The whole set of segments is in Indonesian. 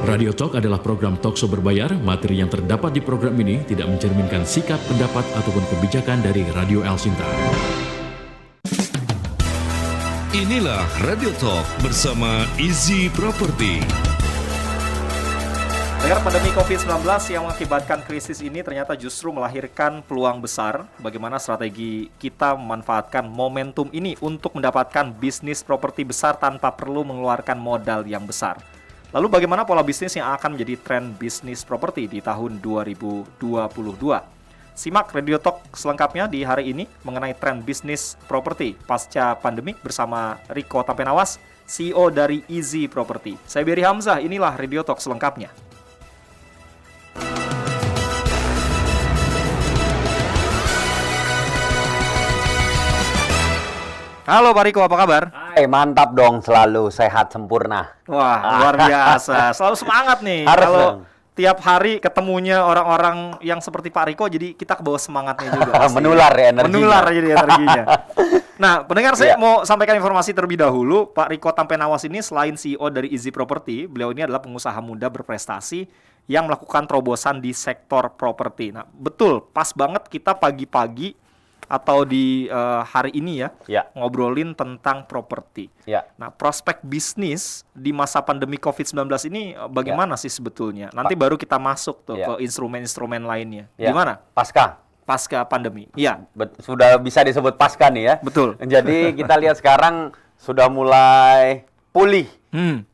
Radio Talk adalah program talkshow berbayar. Materi yang terdapat di program ini tidak mencerminkan sikap, pendapat, ataupun kebijakan dari Radio El Sinta. Inilah Radio Talk bersama Easy Property. Dengan pandemi COVID-19 yang mengakibatkan krisis ini ternyata justru melahirkan peluang besar. Bagaimana strategi kita memanfaatkan momentum ini untuk mendapatkan bisnis properti besar tanpa perlu mengeluarkan modal yang besar. Lalu bagaimana pola bisnis yang akan menjadi tren bisnis properti di tahun 2022? Simak Radio Talk selengkapnya di hari ini mengenai tren bisnis properti pasca pandemi bersama Riko Tampenawas, CEO dari Easy Property. Saya Beri Hamzah, inilah Radio Talk selengkapnya. Halo Pak Riko, apa kabar? Hai, mantap dong, selalu sehat sempurna. Wah, luar biasa. Selalu semangat nih. Harus Kalau dong. tiap hari ketemunya orang-orang yang seperti Pak Riko, jadi kita kebawa semangatnya juga. Pasti. Menular ya energinya. Menular jadi energinya. Nah, pendengar saya Iya. mau sampaikan informasi terlebih dahulu. Pak Riko Tampenawas ini selain CEO dari Easy Property, beliau ini adalah pengusaha muda berprestasi yang melakukan terobosan di sektor properti. Nah, betul, pas banget kita pagi-pagi atau di hari ini Ya. ngobrolin tentang properti. Ya. Nah, prospek bisnis di masa pandemi COVID-19 ini bagaimana sih sebetulnya? Nanti baru kita masuk tuh Ya. ke instrumen-instrumen lainnya. Ya. Gimana? Pasca, pandemi. Iya, sudah bisa disebut pasca nih ya. betul. Jadi kita lihat sekarang sudah mulai pulih.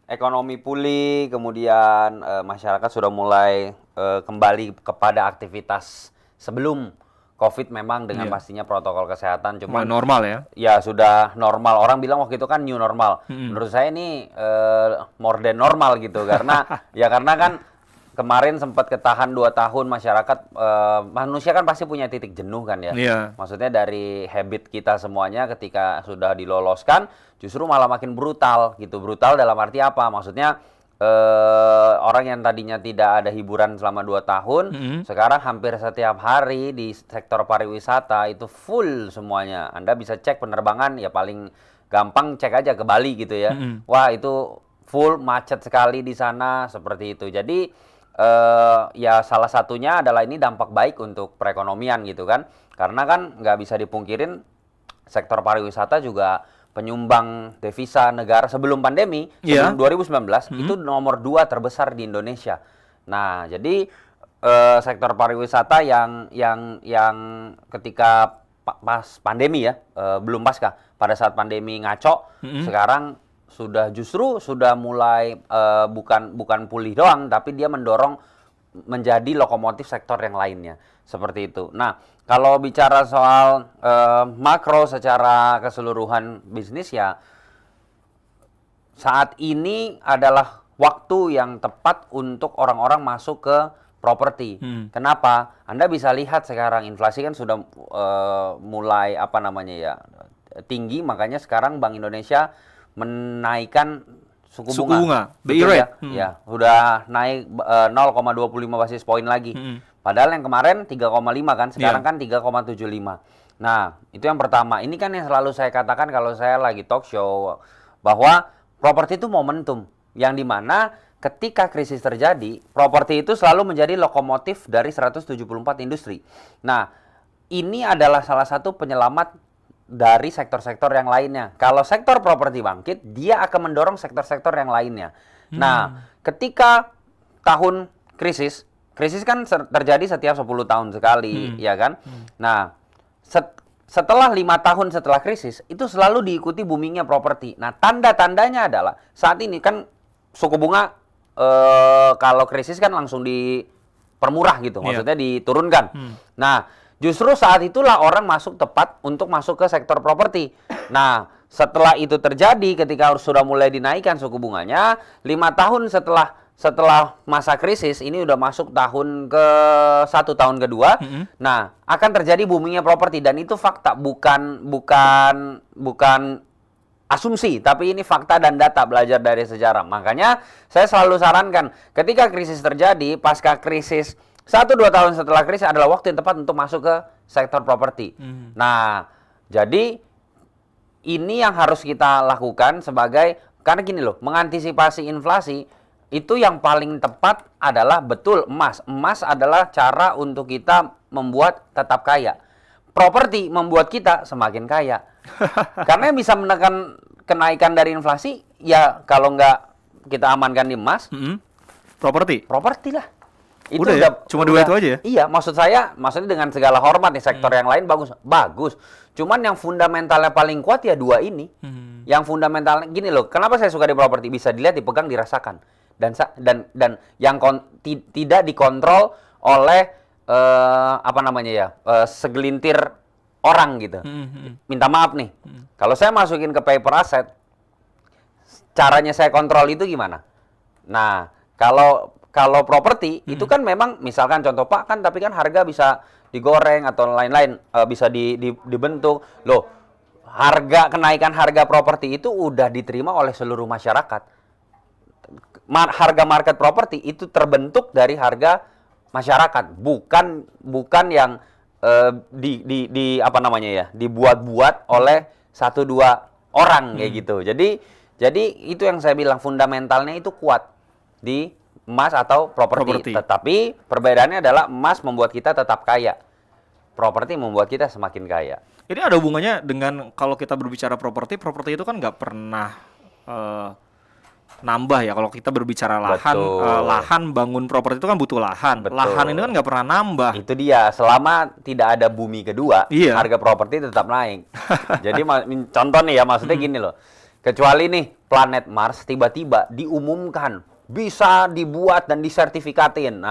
Ekonomi pulih, kemudian masyarakat sudah mulai kembali kepada aktivitas sebelum COVID memang dengan Iya. pastinya protokol kesehatan. Mulai Cuman normal ya. ya sudah normal. Orang bilang waktu itu kan new normal. Menurut saya ini more than normal gitu karena karena kan kemarin sempat ketahan 2 tahun masyarakat, manusia kan pasti punya titik jenuh kan ya. Iya. Maksudnya dari habit kita semuanya ketika sudah diloloskan justru malah makin brutal gitu. Brutal dalam arti apa? Maksudnya orang yang tadinya tidak ada hiburan selama 2 tahun, sekarang hampir setiap hari di sektor pariwisata itu full semuanya. Anda bisa cek penerbangan, ya paling gampang cek aja ke Bali gitu ya. Wah, itu full, macet sekali di sana, seperti itu. Jadi ya salah satunya adalah ini dampak baik untuk perekonomian gitu kan. Karena kan nggak bisa dipungkirin sektor pariwisata juga penyumbang devisa negara sebelum pandemi, sebelum 2019 itu nomor 2 terbesar di Indonesia. Nah, jadi sektor pariwisata yang ketika pas pandemi ya, belum pasca, pada saat pandemi ngaco, sekarang justru sudah mulai bukan pulih doang, tapi dia mendorong menjadi lokomotif sektor yang lainnya. Seperti itu. Nah, kalau bicara soal makro secara keseluruhan bisnis ya, saat ini adalah waktu yang tepat untuk orang-orang masuk ke properti. Kenapa? Anda bisa lihat sekarang inflasi kan sudah mulai tinggi, makanya sekarang Bank Indonesia menaikkan suku bunga. BI rate. Ya, udah naik 0,25 basis poin lagi. Padahal yang kemarin 3,5 kan, sekarang kan 3,75. Nah, itu yang pertama. Ini kan yang selalu saya katakan kalau saya lagi talk show, bahwa properti itu momentum. Yang dimana ketika krisis terjadi, properti itu selalu menjadi lokomotif dari 174 industri. Nah, ini adalah salah satu penyelamat dari sektor-sektor yang lainnya. Kalau sektor properti bangkit, dia akan mendorong sektor-sektor yang lainnya. Nah, ketika tahun krisis kan terjadi setiap 10 tahun sekali, ya kan? Nah, setelah 5 tahun setelah krisis, itu selalu diikuti boomingnya properti. Nah, tanda-tandanya adalah saat ini kan suku bunga kalau krisis kan langsung dipermurah gitu, maksudnya diturunkan. Nah, justru saat itulah orang tepat untuk masuk ke sektor properti. Nah, setelah itu terjadi ketika sudah mulai dinaikkan suku bunganya, 5 tahun setelah masa krisis, ini udah masuk tahun tahun kedua. Nah, akan terjadi boomingnya properti dan itu fakta, bukan asumsi, tapi ini fakta dan data, belajar dari sejarah. Makanya saya selalu sarankan ketika krisis terjadi, pasca krisis 1-2 tahun setelah krisis adalah waktu yang tepat untuk masuk ke sektor properti. Nah, jadi ini yang harus kita lakukan karena gini loh, mengantisipasi inflasi itu yang paling tepat adalah betul emas. Emas adalah cara untuk kita membuat tetap kaya. Properti membuat kita semakin kaya. Karena yang bisa menekan kenaikan dari inflasi, ya kalau nggak kita amankan di emas, Properti. properti lah. Itu Udah ya? Cuma dua itu aja ya? Iya, maksudnya dengan segala hormat nih, sektor yang lain bagus. Cuman yang fundamentalnya paling kuat ya dua ini. Yang fundamentalnya gini loh, kenapa saya suka di properti? Bisa dilihat, dipegang, dirasakan. Dan yang tidak dikontrol oleh segelintir orang gitu. Minta maaf nih. Kalau saya masukin ke paper asset, caranya saya kontrol itu gimana? Nah, kalau properti itu kan memang misalkan contoh Pak kan, tapi kan harga bisa digoreng atau lain-lain, bisa dibentuk. Loh, kenaikan harga properti itu udah diterima oleh seluruh masyarakat. Harga market properti itu terbentuk dari harga masyarakat, bukan yang dibuat-buat oleh 1-2 orang kayak gitu. Jadi itu yang saya bilang, fundamentalnya itu kuat di emas atau properti. Tetapi perbedaannya adalah emas membuat kita tetap kaya. Properti membuat kita semakin kaya. Ini ada hubungannya dengan kalau kita berbicara properti itu kan nggak pernah nambah ya. Kalau kita berbicara lahan, lahan bangun properti itu kan butuh lahan. Betul. Lahan ini kan nggak pernah nambah. Itu dia, selama tidak ada bumi kedua, harga properti tetap naik. Jadi contoh nih ya, maksudnya gini loh. Kecuali nih planet Mars tiba-tiba diumumkan bisa dibuat dan disertifikatin,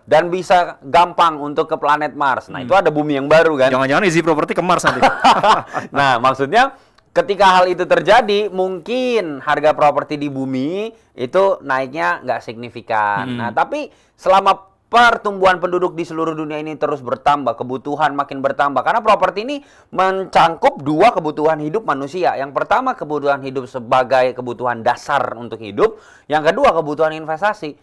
dan bisa gampang untuk ke planet Mars. Nah, itu ada bumi yang baru kan? Jangan-jangan Easy Property ke Mars nanti. Nah, maksudnya ketika hal itu terjadi, mungkin harga properti di bumi itu naiknya nggak signifikan. Nah, tapi selama pertumbuhan penduduk di seluruh dunia ini terus bertambah, kebutuhan makin bertambah. Karena properti ini mencangkup 2 kebutuhan hidup manusia. Yang pertama, kebutuhan hidup sebagai kebutuhan dasar untuk hidup. Yang kedua, kebutuhan investasi.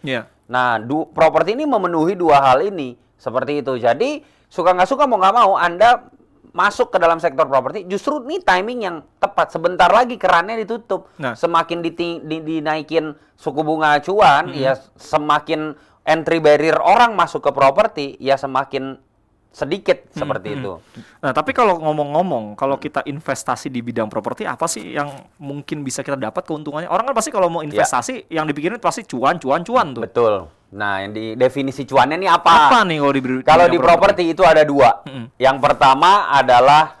Nah, properti ini memenuhi 2 hal ini. Seperti itu. Jadi, suka nggak suka, mau nggak mau, Anda masuk ke dalam sektor properti, justru ini timing yang tepat. Sebentar lagi kerannya ditutup. Semakin dinaikin suku bunga acuan, ya semakin entry barrier orang masuk ke properti ya semakin sedikit seperti itu. Nah, tapi kalau ngomong-ngomong, kalau kita investasi di bidang properti, apa sih yang mungkin bisa kita dapat keuntungannya? Orang kan pasti kalau mau investasi, yang dipikirin pasti cuan tuh. Betul. Nah, yang di definisi cuannya ini apa? Apa nih kalau di properti itu ada 2. Yang pertama adalah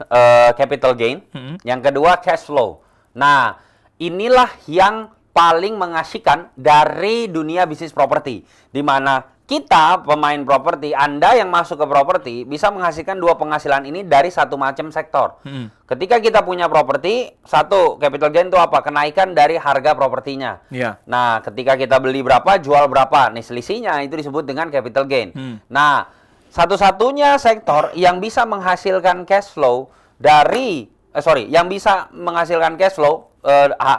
capital gain, yang kedua cash flow. Nah, inilah yang paling mengasihkan dari dunia bisnis properti, di mana kita pemain properti, Anda yang masuk ke properti bisa menghasilkan 2 penghasilan ini dari satu macam sektor. Ketika kita punya properti, satu capital gain itu apa? Kenaikan dari harga propertinya. Nah, ketika kita beli berapa, jual berapa, nih selisihnya itu disebut dengan capital gain. Nah, satu-satunya sektor yang bisa menghasilkan cash flow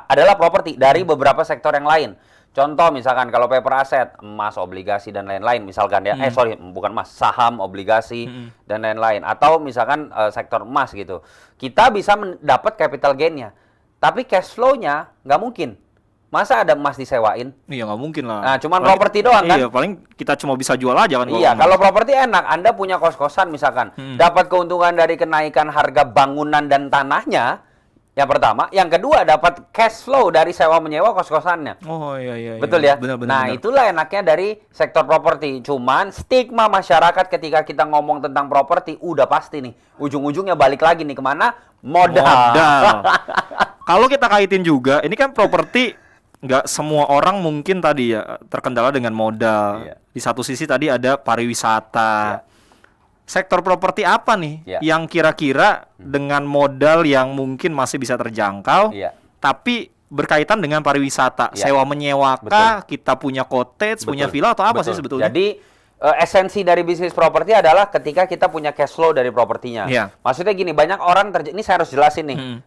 adalah properti dari beberapa sektor yang lain. Contoh misalkan kalau paper asset, emas, obligasi dan lain-lain misalkan ya. Bukan emas, saham, obligasi dan lain-lain. Atau misalkan sektor emas gitu. Kita bisa mendapat capital gain-nya. Tapi cash flow-nya nggak mungkin. Masa ada emas disewain? Iya, nggak mungkin lah. Nah, cuman properti doang kan? Iya, paling kita cuma bisa jual aja kan. Iya, kalau properti enak. Anda punya kos-kosan misalkan. Dapat keuntungan dari kenaikan harga bangunan dan tanahnya. Yang pertama, yang kedua dapat cash flow dari sewa menyewa kos-kosannya. Oh iya. Betul ya? Benar. Itulah enaknya dari sektor properti. Cuman stigma masyarakat ketika kita ngomong tentang properti udah pasti nih. Ujung-ujungnya balik lagi nih kemana? Modal. Kalau kita kaitin juga, ini kan properti nggak semua orang mungkin tadi ya terkendala dengan modal. Di satu sisi tadi ada pariwisata. Sektor properti apa nih yang kira-kira dengan modal yang mungkin masih bisa terjangkau, tapi berkaitan dengan pariwisata, sewa menyewa kah, kita punya cottage, punya villa atau apa sih sebetulnya? Jadi esensi dari bisnis properti adalah ketika kita punya cash flow dari propertinya. Maksudnya gini, banyak orang ini saya harus jelasin nih,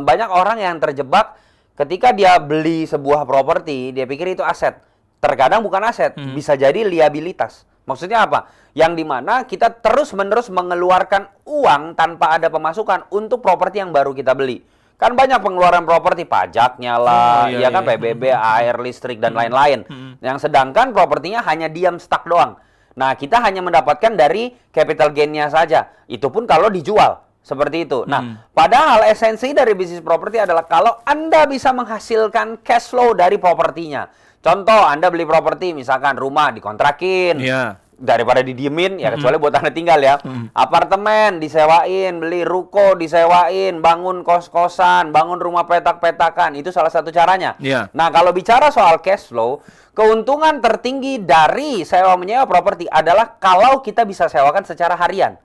banyak orang yang terjebak ketika dia beli sebuah properti, dia pikir itu aset. Terkadang bukan aset, bisa jadi liabilitas. Maksudnya apa? Yang dimana kita terus-menerus mengeluarkan uang tanpa ada pemasukan untuk properti yang baru kita beli. Kan banyak pengeluaran properti, pajaknya lah, iya, kan iya. PBB, air, listrik dan lain-lain. Yang sedangkan propertinya hanya diam stuck doang. Nah, kita hanya mendapatkan dari capital gain-nya saja. Itu pun kalau dijual. Seperti itu. Nah, padahal esensi dari bisnis properti adalah kalau Anda bisa menghasilkan cash flow dari propertinya. Contoh, Anda beli properti, misalkan rumah dikontrakin. Iya. Daripada didiemin, ya kecuali buat Anda tinggal ya. Apartemen disewain, beli ruko disewain, bangun kos-kosan, bangun rumah petak-petakan. Itu salah satu caranya. Iya. Nah, kalau bicara soal cash flow, keuntungan tertinggi dari sewa menyewa properti adalah kalau kita bisa sewakan secara harian.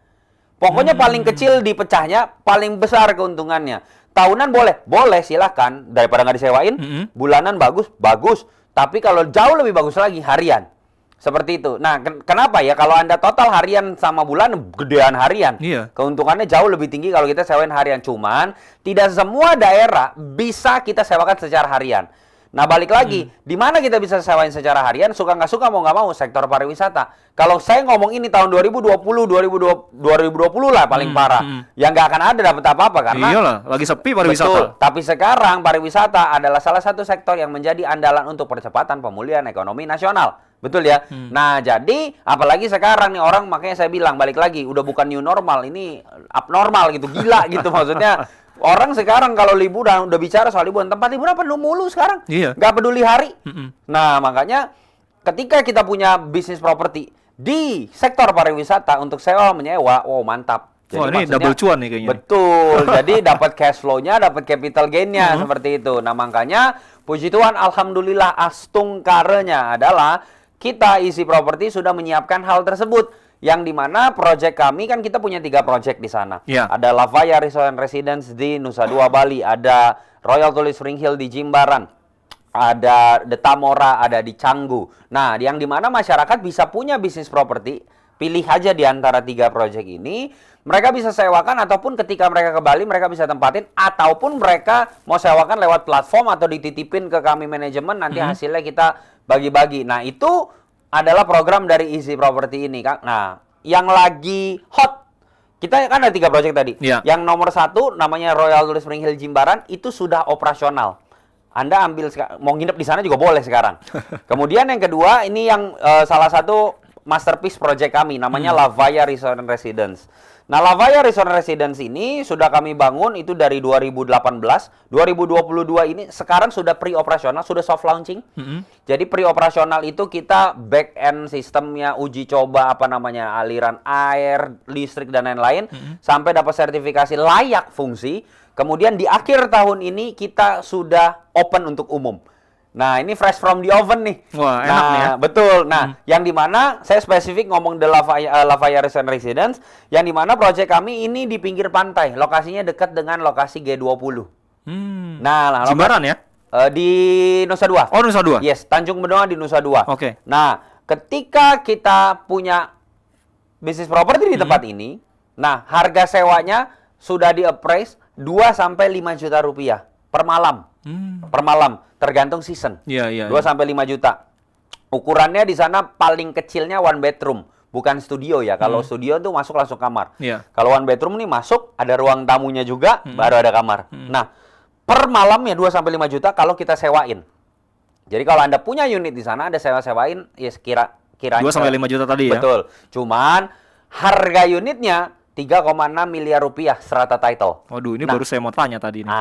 Pokoknya paling kecil dipecahnya, paling besar keuntungannya. Tahunan boleh? Boleh, silahkan. Daripada nggak disewain, bulanan bagus, bagus. Tapi kalau jauh lebih bagus lagi, harian. Seperti itu. Nah, kenapa ya? Kalau Anda total harian sama bulan, gedean harian. Iya. Keuntungannya jauh lebih tinggi kalau kita sewain harian. Cuman, tidak semua daerah bisa kita sewakan secara harian. Nah, balik lagi, di mana kita bisa sewain secara harian, suka nggak suka, mau nggak mau, sektor pariwisata. Kalau saya ngomong ini tahun 2020 lah paling parah. Yang nggak akan ada dapat apa-apa, karena Iyalah, lagi sepi pariwisata. betul. Tapi sekarang pariwisata adalah salah satu sektor yang menjadi andalan untuk percepatan pemulihan ekonomi nasional. Betul ya? Nah, jadi apalagi sekarang nih orang, makanya saya bilang, balik lagi, udah bukan new normal, ini abnormal gitu, gila gitu maksudnya. Orang sekarang kalau liburan, udah bicara soal liburan, tempat liburan penuh mulu sekarang. Iya. Nggak peduli hari. Nah, makanya ketika kita punya bisnis properti di sektor pariwisata untuk sewa menyewa, wow mantap. Wah, ini maksudnya double cuan nih kayaknya. Betul. Jadi dapat cash flow-nya, dapat capital gain-nya seperti itu. Nah, makanya puji Tuhan, alhamdulillah, astungkarenya adalah kita Easy Property sudah menyiapkan hal tersebut. Yang dimana proyek kami, kan kita punya 3 proyek di sana. Iya. Ada Lavaya Resort and Residence di Nusa Dua Bali, ada Royal Tulip Spring Hill di Jimbaran, ada The Tamora, ada di Canggu. Nah, yang dimana masyarakat bisa punya bisnis properti, pilih aja di antara 3 proyek ini, mereka bisa sewakan ataupun ketika mereka ke Bali mereka bisa tempatin, ataupun mereka mau sewakan lewat platform atau dititipin ke kami manajemen, nanti hasilnya kita bagi-bagi. Nah, itu adalah program dari Easy Property ini, Kak. Nah, yang lagi hot, kita kan ada 3 proyek tadi. Iya. Yang nomor 1 namanya Royal Tulip Spring Hill Jimbaran, itu sudah operasional. Anda ambil, mau nginep di sana juga boleh sekarang. Kemudian yang kedua, ini yang salah satu masterpiece project kami, namanya Lavaya Resort and Residence. Nah, Lavaya Resort and Residence ini sudah kami bangun itu dari 2018, 2022 ini sekarang sudah pre-operasional, sudah soft launching. Jadi pre-operasional itu kita back end sistemnya, uji coba aliran air, listrik dan lain-lain sampai dapat sertifikasi layak fungsi. Kemudian di akhir tahun ini kita sudah open untuk umum. Nah, ini fresh from the oven nih. Wah, enak nih ya. Betul. Nah, yang dimana saya spesifik ngomong The Lavaya Resort Residence, yang dimana proyek kami ini di pinggir pantai, lokasinya dekat dengan lokasi G20. Nah, Jimbaran ya? Di Nusa Dua. Oh, Nusa Dua. Yes, Tanjung Benoa di Nusa Dua. Oke. Nah, ketika kita punya bisnis properti di tempat ini, nah harga sewanya sudah di-appraise 2 sampai 5 juta rupiah per malam. Per malam, tergantung season. Iya. 2 sampai 5 juta. Ukurannya di sana paling kecilnya 1 bedroom, bukan studio ya. Kalau studio tuh masuk langsung kamar. Iya. Kalau 1 bedroom nih masuk, ada ruang tamunya juga, baru ada kamar. Nah, per malamnya 2 sampai 5 juta kalau kita sewain. Jadi kalau Anda punya unit di sana, Anda sewa-sewain ya kiranya 2 sampai 5 juta tadi ya. Betul. Cuman harga unitnya 3,6 miliar rupiah serata title. Waduh, ini baru saya mau tanya tadi nih.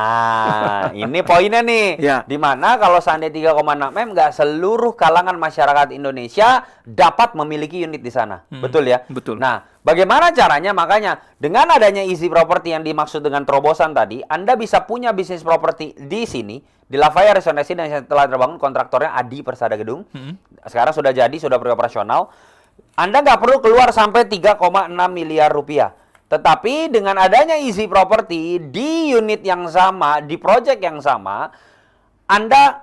Ini poinnya nih. Ya. Dimana kalau seandainya 3,6 M, nggak seluruh kalangan masyarakat Indonesia dapat memiliki unit di sana. Betul ya? Betul. Nah, bagaimana caranya? Makanya, dengan adanya Easy Property yang dimaksud dengan terobosan tadi, Anda bisa punya bisnis properti di sini, di Lavaya Resort Residence yang telah terbangun, kontraktornya Adi Persada Gedung. Sekarang sudah jadi, sudah beroperasional. Anda nggak perlu keluar sampai 3,6 miliar rupiah. Tetapi dengan adanya Easy Property di unit yang sama, di project yang sama,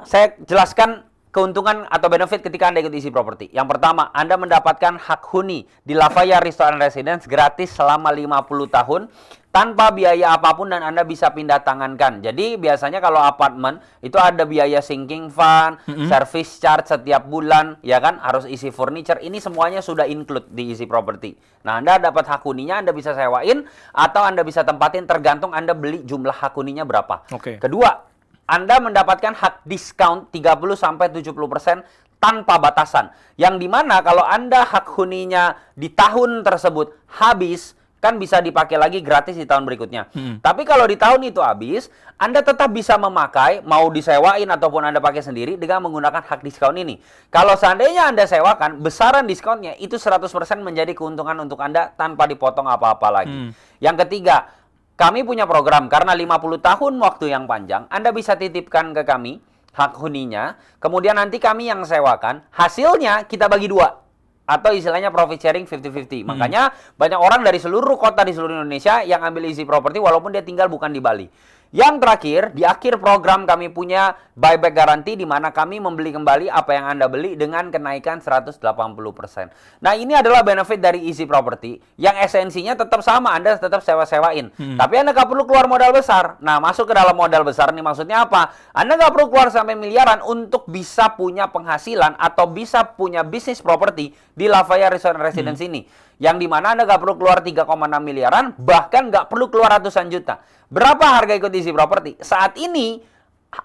saya jelaskan keuntungan atau benefit ketika Anda ikut Easy Property. Yang pertama, Anda mendapatkan hak huni di Lafaya Restaurant Residence gratis selama 50 tahun tanpa biaya apapun dan Anda bisa pindah tangankan. Jadi biasanya kalau apartemen itu ada biaya sinking fund, service charge setiap bulan, ya kan, harus isi furniture. Ini semuanya sudah include di Easy Property. Nah, Anda dapat hak huninya, Anda bisa sewain atau Anda bisa tempatin tergantung Anda beli jumlah hak huninya berapa. Kedua, Anda mendapatkan hak diskon 30-70% tanpa batasan. Yang dimana kalau Anda hak huninya di tahun tersebut habis, kan bisa dipakai lagi gratis di tahun berikutnya. Tapi kalau di tahun itu habis, Anda tetap bisa memakai, mau disewain ataupun Anda pakai sendiri dengan menggunakan hak diskon ini. Kalau seandainya Anda sewakan, besaran diskonnya itu 100% menjadi keuntungan untuk Anda tanpa dipotong apa-apa lagi. Yang ketiga, kami punya program karena 50 tahun waktu yang panjang, Anda bisa titipkan ke kami hak huninya, kemudian nanti kami yang sewakan, hasilnya kita bagi dua. Atau istilahnya profit sharing 50-50. Makanya banyak orang dari seluruh kota di seluruh Indonesia yang ambil Easy Property walaupun dia tinggal bukan di Bali. Yang terakhir, di akhir program kami punya buyback garanti di mana kami membeli kembali apa yang Anda beli dengan kenaikan 180%. Nah, ini adalah benefit dari Easy Property yang esensinya tetap sama, Anda tetap sewa-sewain. Tapi Anda nggak perlu keluar modal besar. Nah, masuk ke dalam modal besar nih maksudnya apa? Anda nggak perlu keluar sampai miliaran untuk bisa punya penghasilan atau bisa punya bisnis properti di Lafaya Resort Residence ini. Yang dimana Anda nggak perlu keluar 3,6 miliaran, bahkan nggak perlu keluar ratusan juta. Berapa harga ikut Easy Property? Saat ini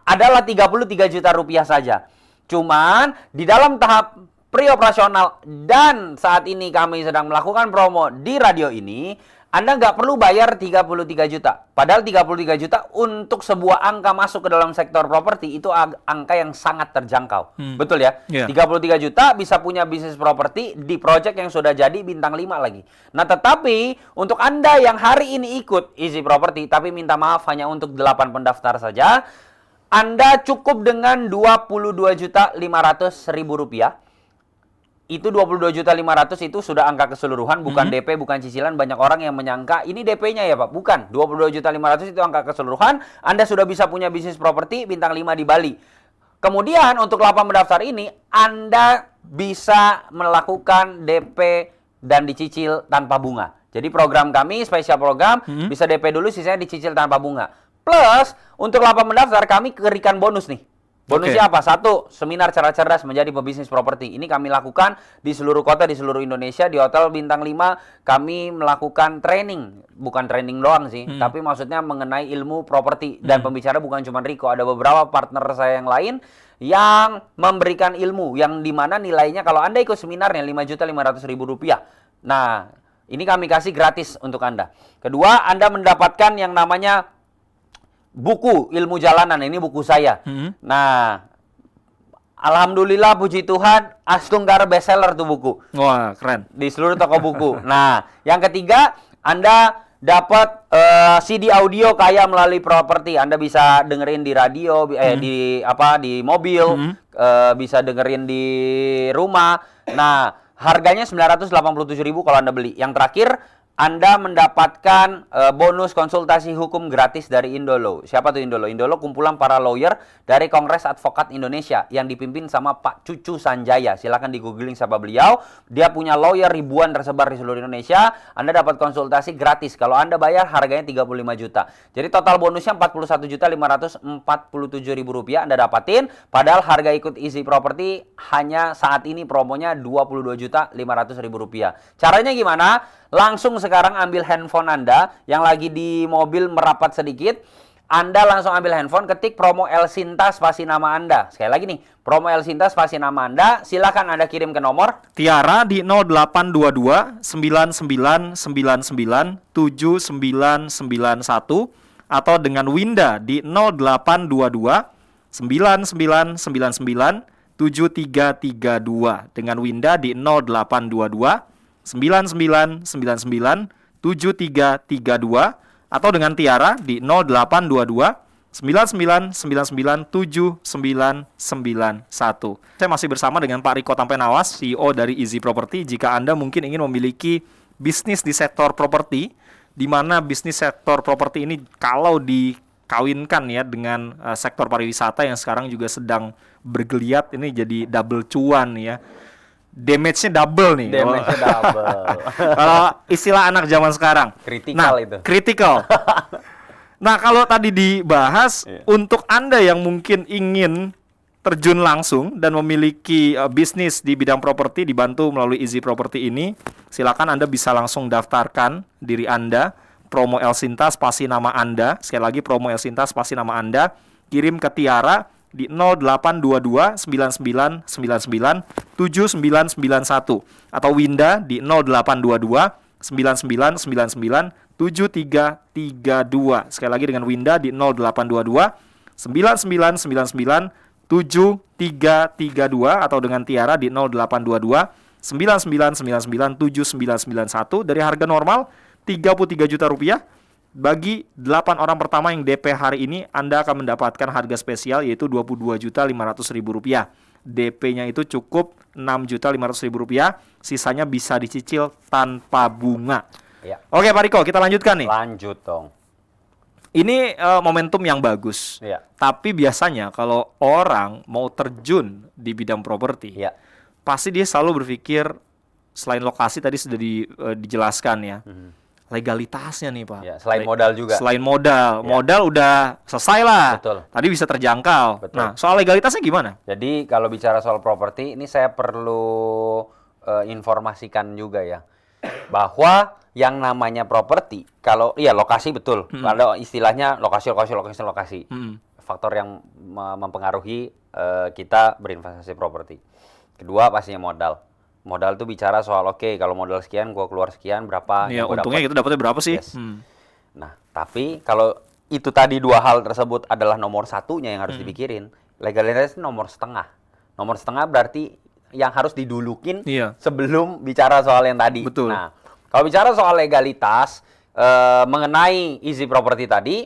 adalah 33 juta rupiah saja. Cuman di dalam tahap pre-operasional dan saat ini kami sedang melakukan promo di radio ini, Anda nggak perlu bayar 33 juta. Padahal 33 juta untuk sebuah angka masuk ke dalam sektor properti itu angka yang sangat terjangkau. Betul ya? 33 juta bisa punya bisnis properti di project yang sudah jadi bintang 5 lagi. Nah, tetapi untuk Anda yang hari ini ikut Easy Property, tapi minta maaf hanya untuk 8 pendaftar saja, Anda cukup dengan 22.500.000 rupiah. Itu 22.500.000 itu sudah angka keseluruhan, bukan DP, bukan cicilan. Banyak orang yang menyangka ini DP-nya ya Pak. Bukan, 22.500.000 itu angka keseluruhan. Anda sudah bisa punya bisnis properti bintang 5 di Bali. Kemudian untuk 8 pendaftar ini, Anda bisa melakukan DP dan dicicil tanpa bunga. Jadi program kami, spesial program, bisa DP dulu, sisanya dicicil tanpa bunga. Plus, untuk 8 pendaftar kami berikan bonus nih. Bonusnya apa? 1, seminar cara cerdas menjadi pebisnis properti. Ini kami lakukan di seluruh kota, di seluruh Indonesia. Di hotel bintang 5 kami melakukan training. Bukan training doang sih, tapi maksudnya mengenai ilmu properti. Dan pembicara bukan cuma Riko, ada beberapa partner saya yang lain yang memberikan ilmu, yang dimana nilainya kalau Anda ikut seminarnya 5.500.000 rupiah. Nah, ini kami kasih gratis untuk Anda. Kedua, Anda mendapatkan yang namanya buku ilmu jalanan. Ini buku saya. Nah, alhamdulillah puji Tuhan, Astungkar bestseller tuh buku. Wah, keren. Di seluruh toko buku. Nah, yang ketiga, Anda dapat CD audio kaya melalui properti. Anda bisa dengerin di radio, di mobil, bisa dengerin di rumah. Nah, harganya 987.000 kalau Anda beli. Yang terakhir, Anda mendapatkan bonus konsultasi hukum gratis dari Indolo. Siapa tuh Indolo? Indolo kumpulan para lawyer dari Kongres Advokat Indonesia yang dipimpin sama Pak Cucu Sanjaya. Silakan di googling siapa beliau. Dia punya lawyer ribuan tersebar di seluruh Indonesia. Anda dapat konsultasi gratis. Kalau Anda bayar harganya 35 juta. Jadi total bonusnya 41.547.000 rupiah Anda dapatin. Padahal harga ikut Easy Property hanya saat ini promonya 22.500.000 rupiah. Caranya gimana? Langsung sekarang ambil handphone Anda yang lagi di mobil merapat sedikit. Anda langsung ambil handphone, ketik promo Elsinta spasi nama Anda. Sekali lagi nih, promo Elsinta spasi nama Anda. Silakan Anda kirim ke nomor Tiara di 0822 9999 7991 atau dengan Winda di 0822 9999 7332. Dengan Winda di 0822 9999 7332 atau dengan Tiara di 0822 9999 7991. Saya masih bersama dengan Pak Riko Tampenawas, CEO dari Easy Property. Jika Anda mungkin ingin memiliki bisnis di sektor properti, di mana bisnis sektor properti ini kalau kawinkan ya dengan sektor pariwisata yang sekarang juga sedang bergeliat, ini jadi double cuan ya. Damage-nya double nih. Damage-nya double. Kalau istilah anak zaman sekarang. Kritikal itu. Kritikal. Nah, kalau tadi dibahas, untuk Anda yang mungkin ingin terjun langsung dan memiliki bisnis di bidang properti dibantu melalui Easy Property ini, silakan Anda bisa langsung daftarkan diri Anda, promo Elsinta spasi nama Anda. Sekali lagi promo Elsinta spasi nama Anda, kirim ke Tiara di 0822 9999 7991 atau Winda di 0822 9999 7332. Sekali lagi dengan Winda di 0822 9999 7332 atau dengan Tiara di 0822 9999 7991. Dari harga normal 33 juta rupiah, bagi 8 orang pertama yang DP hari ini Anda akan mendapatkan harga spesial yaitu 22.500.000 rupiah. DP-nya itu cukup 6.500.000 rupiah, sisanya bisa dicicil tanpa bunga. Ya. Oke Pak Riko, kita lanjutkan nih. Lanjut dong. Ini momentum yang bagus. Ya. Tapi biasanya kalau orang mau terjun di bidang properti, Ya. pasti dia selalu berpikir selain lokasi tadi sudah dijelaskan ya. Legalitasnya nih Pak. Ya, selain modal juga. Selain modal, Ya. modal udah selesai lah. Betul. Tadi bisa terjangkau. Betul. Nah, soal legalitasnya gimana? Jadi kalau bicara soal properti, ini saya perlu informasikan juga ya, bahwa yang namanya properti, kalau iya lokasi betul, kalau istilahnya lokasi. Faktor yang mempengaruhi kita berinvestasi properti. Kedua pastinya modal. Modal tuh bicara soal oke, kalau modal sekian, gua keluar sekian, berapa? Ya, yang gua untungnya dapat. kita dapatnya berapa sih? Yes. Nah, tapi kalau itu tadi dua hal tersebut adalah nomor satunya yang harus dipikirin, legalitas itu nomor setengah. Nomor setengah berarti yang harus didulukin Iya. sebelum bicara soal yang tadi. Betul. Nah, kalau bicara soal legalitas mengenai Easy Property tadi,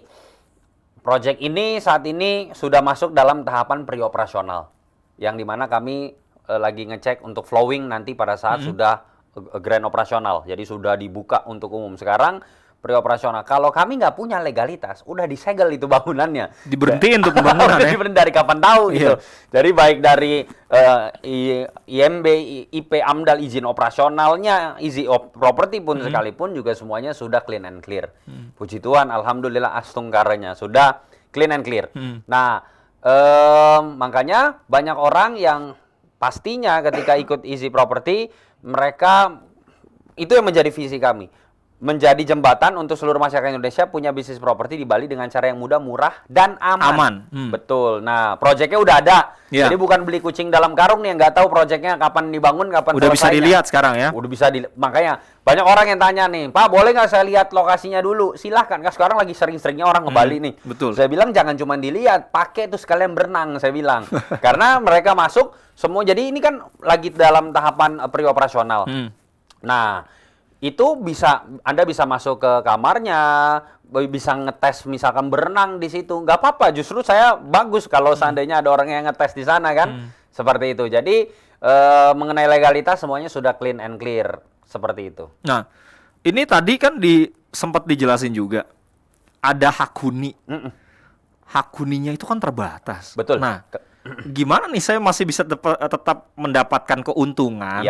project ini saat ini sudah masuk dalam tahapan pre-operasional, yang dimana kami lagi ngecek untuk flowing nanti pada saat sudah grand operasional. Jadi sudah dibuka untuk umum. Sekarang pre-operasional. Kalau kami nggak punya legalitas, udah disegel itu bangunannya. Diberhentiin untuk pembangunan ya. Diberhenti dari kapan tahu gitu. Jadi baik dari IMB, IP, AMDAL, izin operasionalnya, Easy Property pun sekalipun juga semuanya sudah clean and clear. Puji Tuhan, alhamdulillah astungkaranya sudah clean and clear. Nah, makanya banyak orang yang pastinya ketika ikut Easy Property, mereka itu yang menjadi visi kami. Menjadi jembatan untuk seluruh masyarakat Indonesia punya bisnis properti di Bali dengan cara yang mudah, murah, dan aman. Betul. Nah, proyeknya udah ada. Ya. Jadi bukan beli kucing dalam karung nih, yang nggak tahu proyeknya kapan dibangun, kapan Udah bisa selesainya. dilihat sekarang ya. Udah bisa makanya banyak orang yang tanya nih, Pak, boleh nggak saya lihat lokasinya dulu? Silahkan, kan sekarang lagi sering-seringnya orang ke Bali nih. Betul. Saya bilang jangan cuma dilihat, pakai itu sekalian berenang, saya bilang. Karena mereka masuk semua, jadi ini kan lagi dalam tahapan pre-operasional. Nah, itu Anda bisa masuk ke kamarnya, bisa ngetes misalkan berenang di situ. Nggak apa-apa, justru saya bagus kalau seandainya ada orang yang ngetes di sana kan. Seperti itu. Jadi mengenai legalitas semuanya sudah clean and clear. Seperti itu. Nah, ini tadi kan sempat dijelasin juga. Ada hak huni. Hak huninya itu kan terbatas. Betul. Nah, gimana nih saya masih bisa tetap mendapatkan keuntungan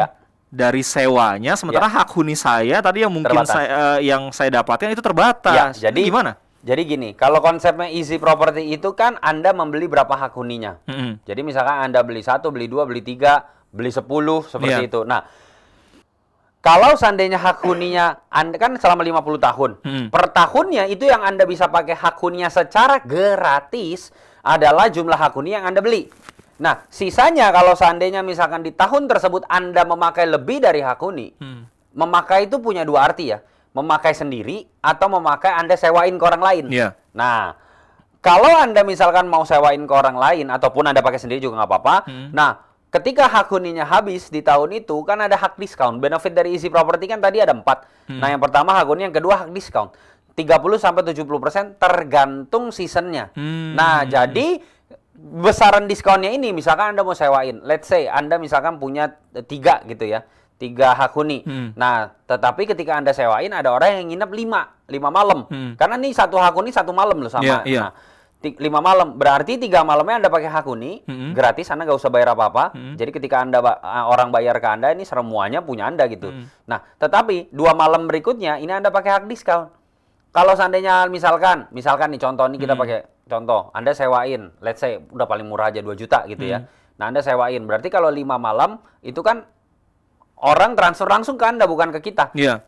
dari sewanya, sementara hak huni saya tadi yang mungkin saya dapatkan itu terbatas. Ya, jadi ini gimana? Jadi gini, kalau konsepnya Easy Property itu kan Anda membeli berapa hak huninya. Jadi misalkan Anda beli 1, beli 2, beli 3, beli 10 seperti itu. Nah, kalau seandainya hak huninya Anda kan selama 50 tahun. Per tahunnya itu yang Anda bisa pakai hak huninya secara gratis adalah jumlah hak huni yang Anda beli. Nah, sisanya kalau seandainya misalkan di tahun tersebut Anda memakai lebih dari hak huni, memakai itu punya dua arti ya. Memakai sendiri atau memakai Anda sewain ke orang lain. Yeah. Nah, kalau Anda misalkan mau sewain ke orang lain ataupun Anda pakai sendiri juga nggak apa-apa. Nah, ketika hak huninya habis di tahun itu kan ada hak diskon. Benefit dari Easy Property kan tadi ada 4. Nah, yang pertama hak huni, yang kedua hak diskon. 30-70% tergantung seasonnya. Nah, jadi besaran diskonnya ini misalkan Anda mau sewain. Let's say Anda misalkan punya 3 gitu ya. 3 hak huni. Nah, tetapi ketika Anda sewain ada orang yang nginep 5 malam. Karena nih 1 hak huni 1 malam loh sama. Iya. Nah, 5 malam berarti 3 malamnya Anda pakai hak huni, gratis, Anda nggak usah bayar apa-apa. Jadi ketika Anda orang bayar ke Anda, ini semuanya punya Anda gitu. Nah, tetapi 2 malam berikutnya ini Anda pakai hak diskon. Kalau seandainya misalkan nih contoh nih kita pakai contoh, Anda sewain, let's say udah paling murah aja 2 juta gitu ya. Nah, Anda sewain, berarti kalau 5 malam itu kan orang transfer langsung ke Anda, bukan ke kita. Iya.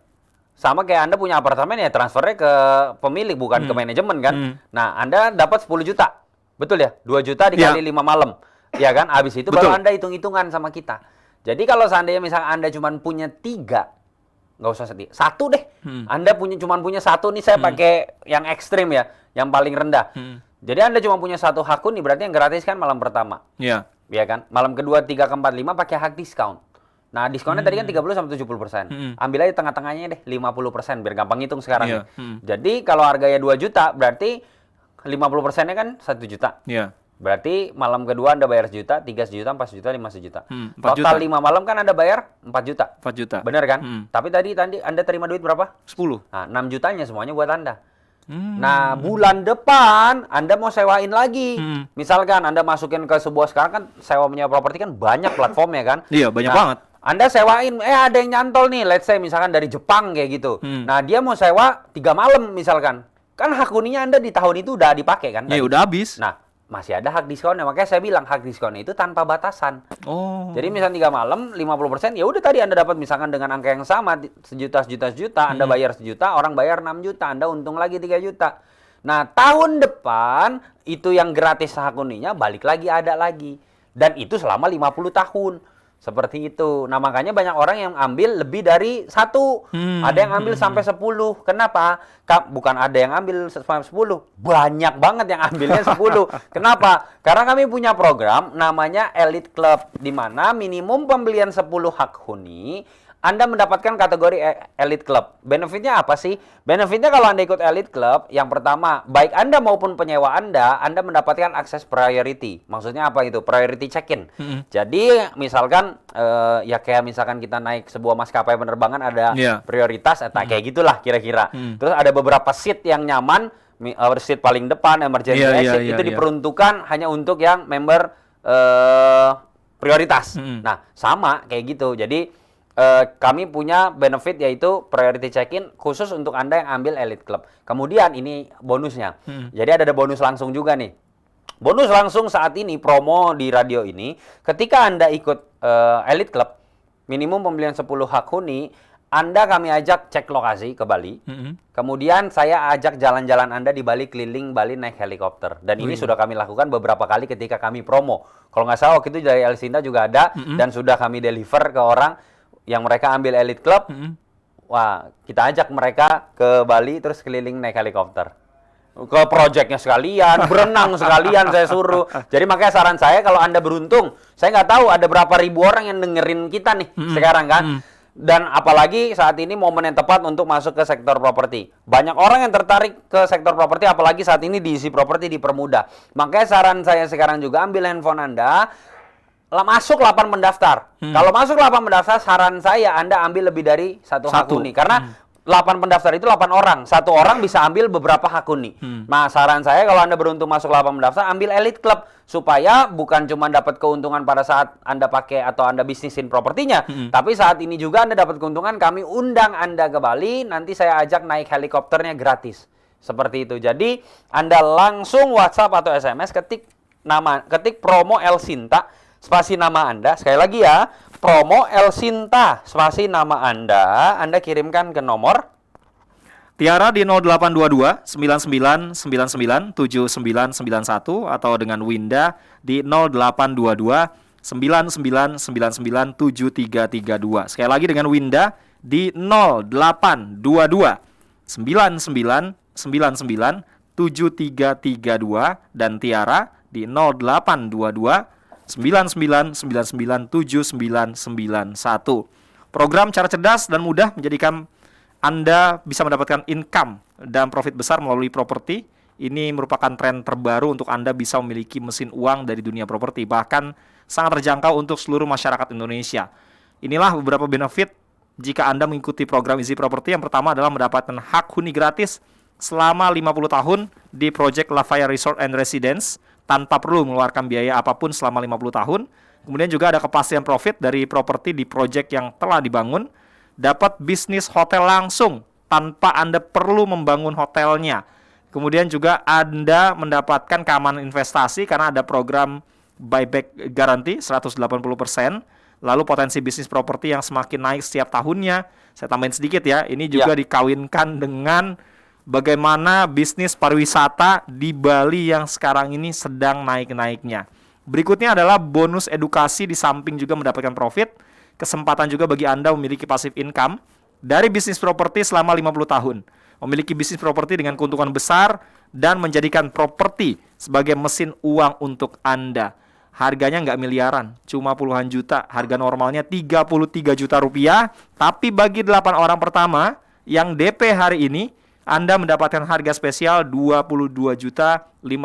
Sama kayak Anda punya apartemen ya transfernya ke pemilik, bukan ke manajemen kan. Nah, Anda dapat 10 juta. Betul ya? 2 juta dikali 5 malam. Ya kan? Habis itu baru Anda hitung-hitungan sama kita. Jadi kalau seandainya misalnya Anda cuma punya 3, nggak usah sedih. 1 deh. Anda cuma punya 1 nih, saya pakai yang ekstrim ya, yang paling rendah. Jadi Anda cuma punya 1 hak huni, berarti yang gratis kan malam pertama. Iya. Ya kan? Malam kedua, 3, 4, 5 pakai hak diskon. Nah, diskonnya tadi kan 30-70%. Ambil aja tengah-tengahnya deh, 50%, biar gampang hitung sekarang. Iya. Jadi kalau harganya 2 juta, berarti 50%-nya kan 1 juta. Iya. Berarti malam kedua Anda bayar 1 juta, 3 sejuta, 4 sejuta, 5 sejuta. 4 Total juta. 5 malam kan Anda bayar 4 juta. 4 juta. Bener kan? Tapi tadi Anda terima duit berapa? 10. Nah, 6 jutanya semuanya buat Anda. Nah, bulan depan Anda mau sewain lagi. Misalkan Anda masukin ke sebuah, sekarang kan sewa menyewa properti kan banyak platformnya kan? Iya, banyak banget. Anda sewain, ada yang nyantol nih, let's say misalkan dari Jepang kayak gitu. Nah, dia mau sewa 3 malam misalkan. Kan hak huninya Anda di tahun itu udah dipakai kan? Iya, udah habis. Nah, masih ada hak diskonnya. Makanya saya bilang hak diskonnya itu tanpa batasan. Oh. Jadi misalnya 3 malam 50%, ya udah tadi Anda dapat misalkan dengan angka yang sama, sejuta, Anda bayar 1 juta, orang bayar 6 juta, Anda untung lagi 3 juta. Nah, tahun depan itu yang gratis hak huninya balik lagi ada lagi. Dan itu selama 50 tahun. Seperti itu. Nah, makanya banyak orang yang ambil lebih dari 1. Ada yang ambil sampai 10. Kenapa? Bukan ada yang ambil sampai 10. Banyak banget yang ambilnya 10. Kenapa? Karena kami punya program namanya Elite Club, di mana minimum pembelian 10 hak huni Anda mendapatkan kategori Elite Club. Benefitnya apa sih? Benefitnya kalau Anda ikut Elite Club, yang pertama, baik Anda maupun penyewa Anda mendapatkan akses priority. Maksudnya apa itu? Priority check-in. Jadi, misalkan, ya kayak misalkan kita naik sebuah maskapai penerbangan, ada prioritas, kayak gitulah kira-kira. Terus ada beberapa seat yang nyaman, seat paling depan, emergency exit, itu diperuntukkan hanya untuk yang member prioritas. Nah, sama kayak gitu. Jadi, kami punya benefit yaitu priority check-in khusus untuk Anda yang ambil Elite Club. Kemudian ini bonusnya. Jadi ada bonus langsung juga nih. Bonus langsung saat ini promo di radio ini, ketika Anda ikut Elite Club, minimum pembelian 10 hak huni, Anda kami ajak cek lokasi ke Bali. Kemudian saya ajak jalan-jalan Anda di Bali, keliling Bali naik helikopter. Dan ini sudah kami lakukan beberapa kali ketika kami promo. Kalau nggak salah waktu itu dari Elsinta juga ada, dan sudah kami deliver ke orang yang mereka ambil Elite Club. Wah, kita ajak mereka ke Bali terus keliling naik helikopter. Ke proyeknya sekalian, berenang sekalian saya suruh. Jadi makanya saran saya kalau Anda beruntung, saya nggak tahu ada berapa ribu orang yang dengerin kita nih sekarang kan. Dan apalagi saat ini momen yang tepat untuk masuk ke sektor properti. Banyak orang yang tertarik ke sektor properti, apalagi saat ini diisi properti dipermudah. Makanya saran saya sekarang juga ambil handphone Anda, masuk 8 pendaftar. Kalau masuk 8 pendaftar, saran saya Anda ambil lebih dari 1 hak huni. Karena 8 pendaftar itu 8 orang. 1 orang bisa ambil beberapa hak huni. Nah, saran saya kalau Anda beruntung masuk 8 pendaftar, ambil Elite Club. Supaya bukan cuma dapat keuntungan pada saat Anda pakai atau Anda bisnisin propertinya. Tapi saat ini juga Anda dapat keuntungan, kami undang Anda ke Bali, nanti saya ajak naik helikopternya gratis. Seperti itu. Jadi, Anda langsung WhatsApp atau SMS, ketik promo Elsinta, spasi nama Anda, sekali lagi ya, promo Elsinta, spasi nama Anda kirimkan ke nomor Tiara di 0822 9999 7991 atau dengan Winda di 0822 9999 7332. Sekali lagi dengan Winda di 0822 9999 7332 dan Tiara di 0822 99997991. Program cara cerdas dan mudah menjadikan Anda bisa mendapatkan income dan profit besar melalui properti. Ini merupakan tren terbaru untuk Anda bisa memiliki mesin uang dari dunia properti, bahkan sangat terjangkau untuk seluruh masyarakat Indonesia. Inilah beberapa benefit jika Anda mengikuti program Easy Property. Yang pertama adalah mendapatkan hak huni gratis selama 50 tahun di Project Lafayette Resort and Residence tanpa perlu mengeluarkan biaya apapun selama 50 tahun. Kemudian juga ada kepastian profit dari properti di project yang telah dibangun. Dapat bisnis hotel langsung tanpa Anda perlu membangun hotelnya. Kemudian juga Anda mendapatkan keamanan investasi karena ada program buyback garanti 180%. Lalu potensi bisnis properti yang semakin naik setiap tahunnya. Saya tambahin sedikit ya, ini juga dikawinkan dengan bagaimana bisnis pariwisata di Bali yang sekarang ini sedang naik-naiknya. Berikutnya adalah bonus edukasi di samping juga mendapatkan profit. Kesempatan juga bagi Anda memiliki passive income dari bisnis properti selama 50 tahun. Memiliki bisnis properti dengan keuntungan besar dan menjadikan properti sebagai mesin uang untuk Anda. Harganya nggak miliaran, cuma puluhan juta. Harga normalnya 33 juta rupiah. Tapi bagi 8 orang pertama yang DP hari ini, Anda mendapatkan harga spesial 22.500.000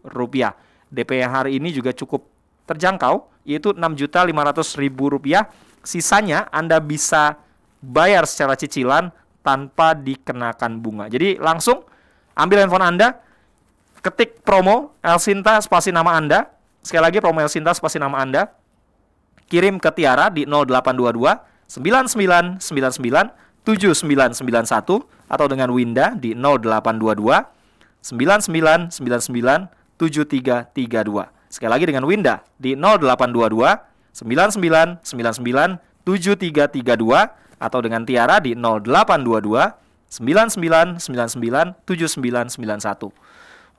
rupiah. DP yang hari ini juga cukup terjangkau, yaitu 6.500.000 rupiah. Sisanya Anda bisa bayar secara cicilan tanpa dikenakan bunga. Jadi langsung ambil handphone Anda, ketik promo Elsinta spasi nama Anda. Sekali lagi promo Elsinta spasi nama Anda. Kirim ke Tiara di 0822 9999 7991 atau dengan Winda di 0822 9999 7332. Sekali lagi dengan Winda di 0822 9999 7332 atau dengan Tiara di 0822 9999 7991.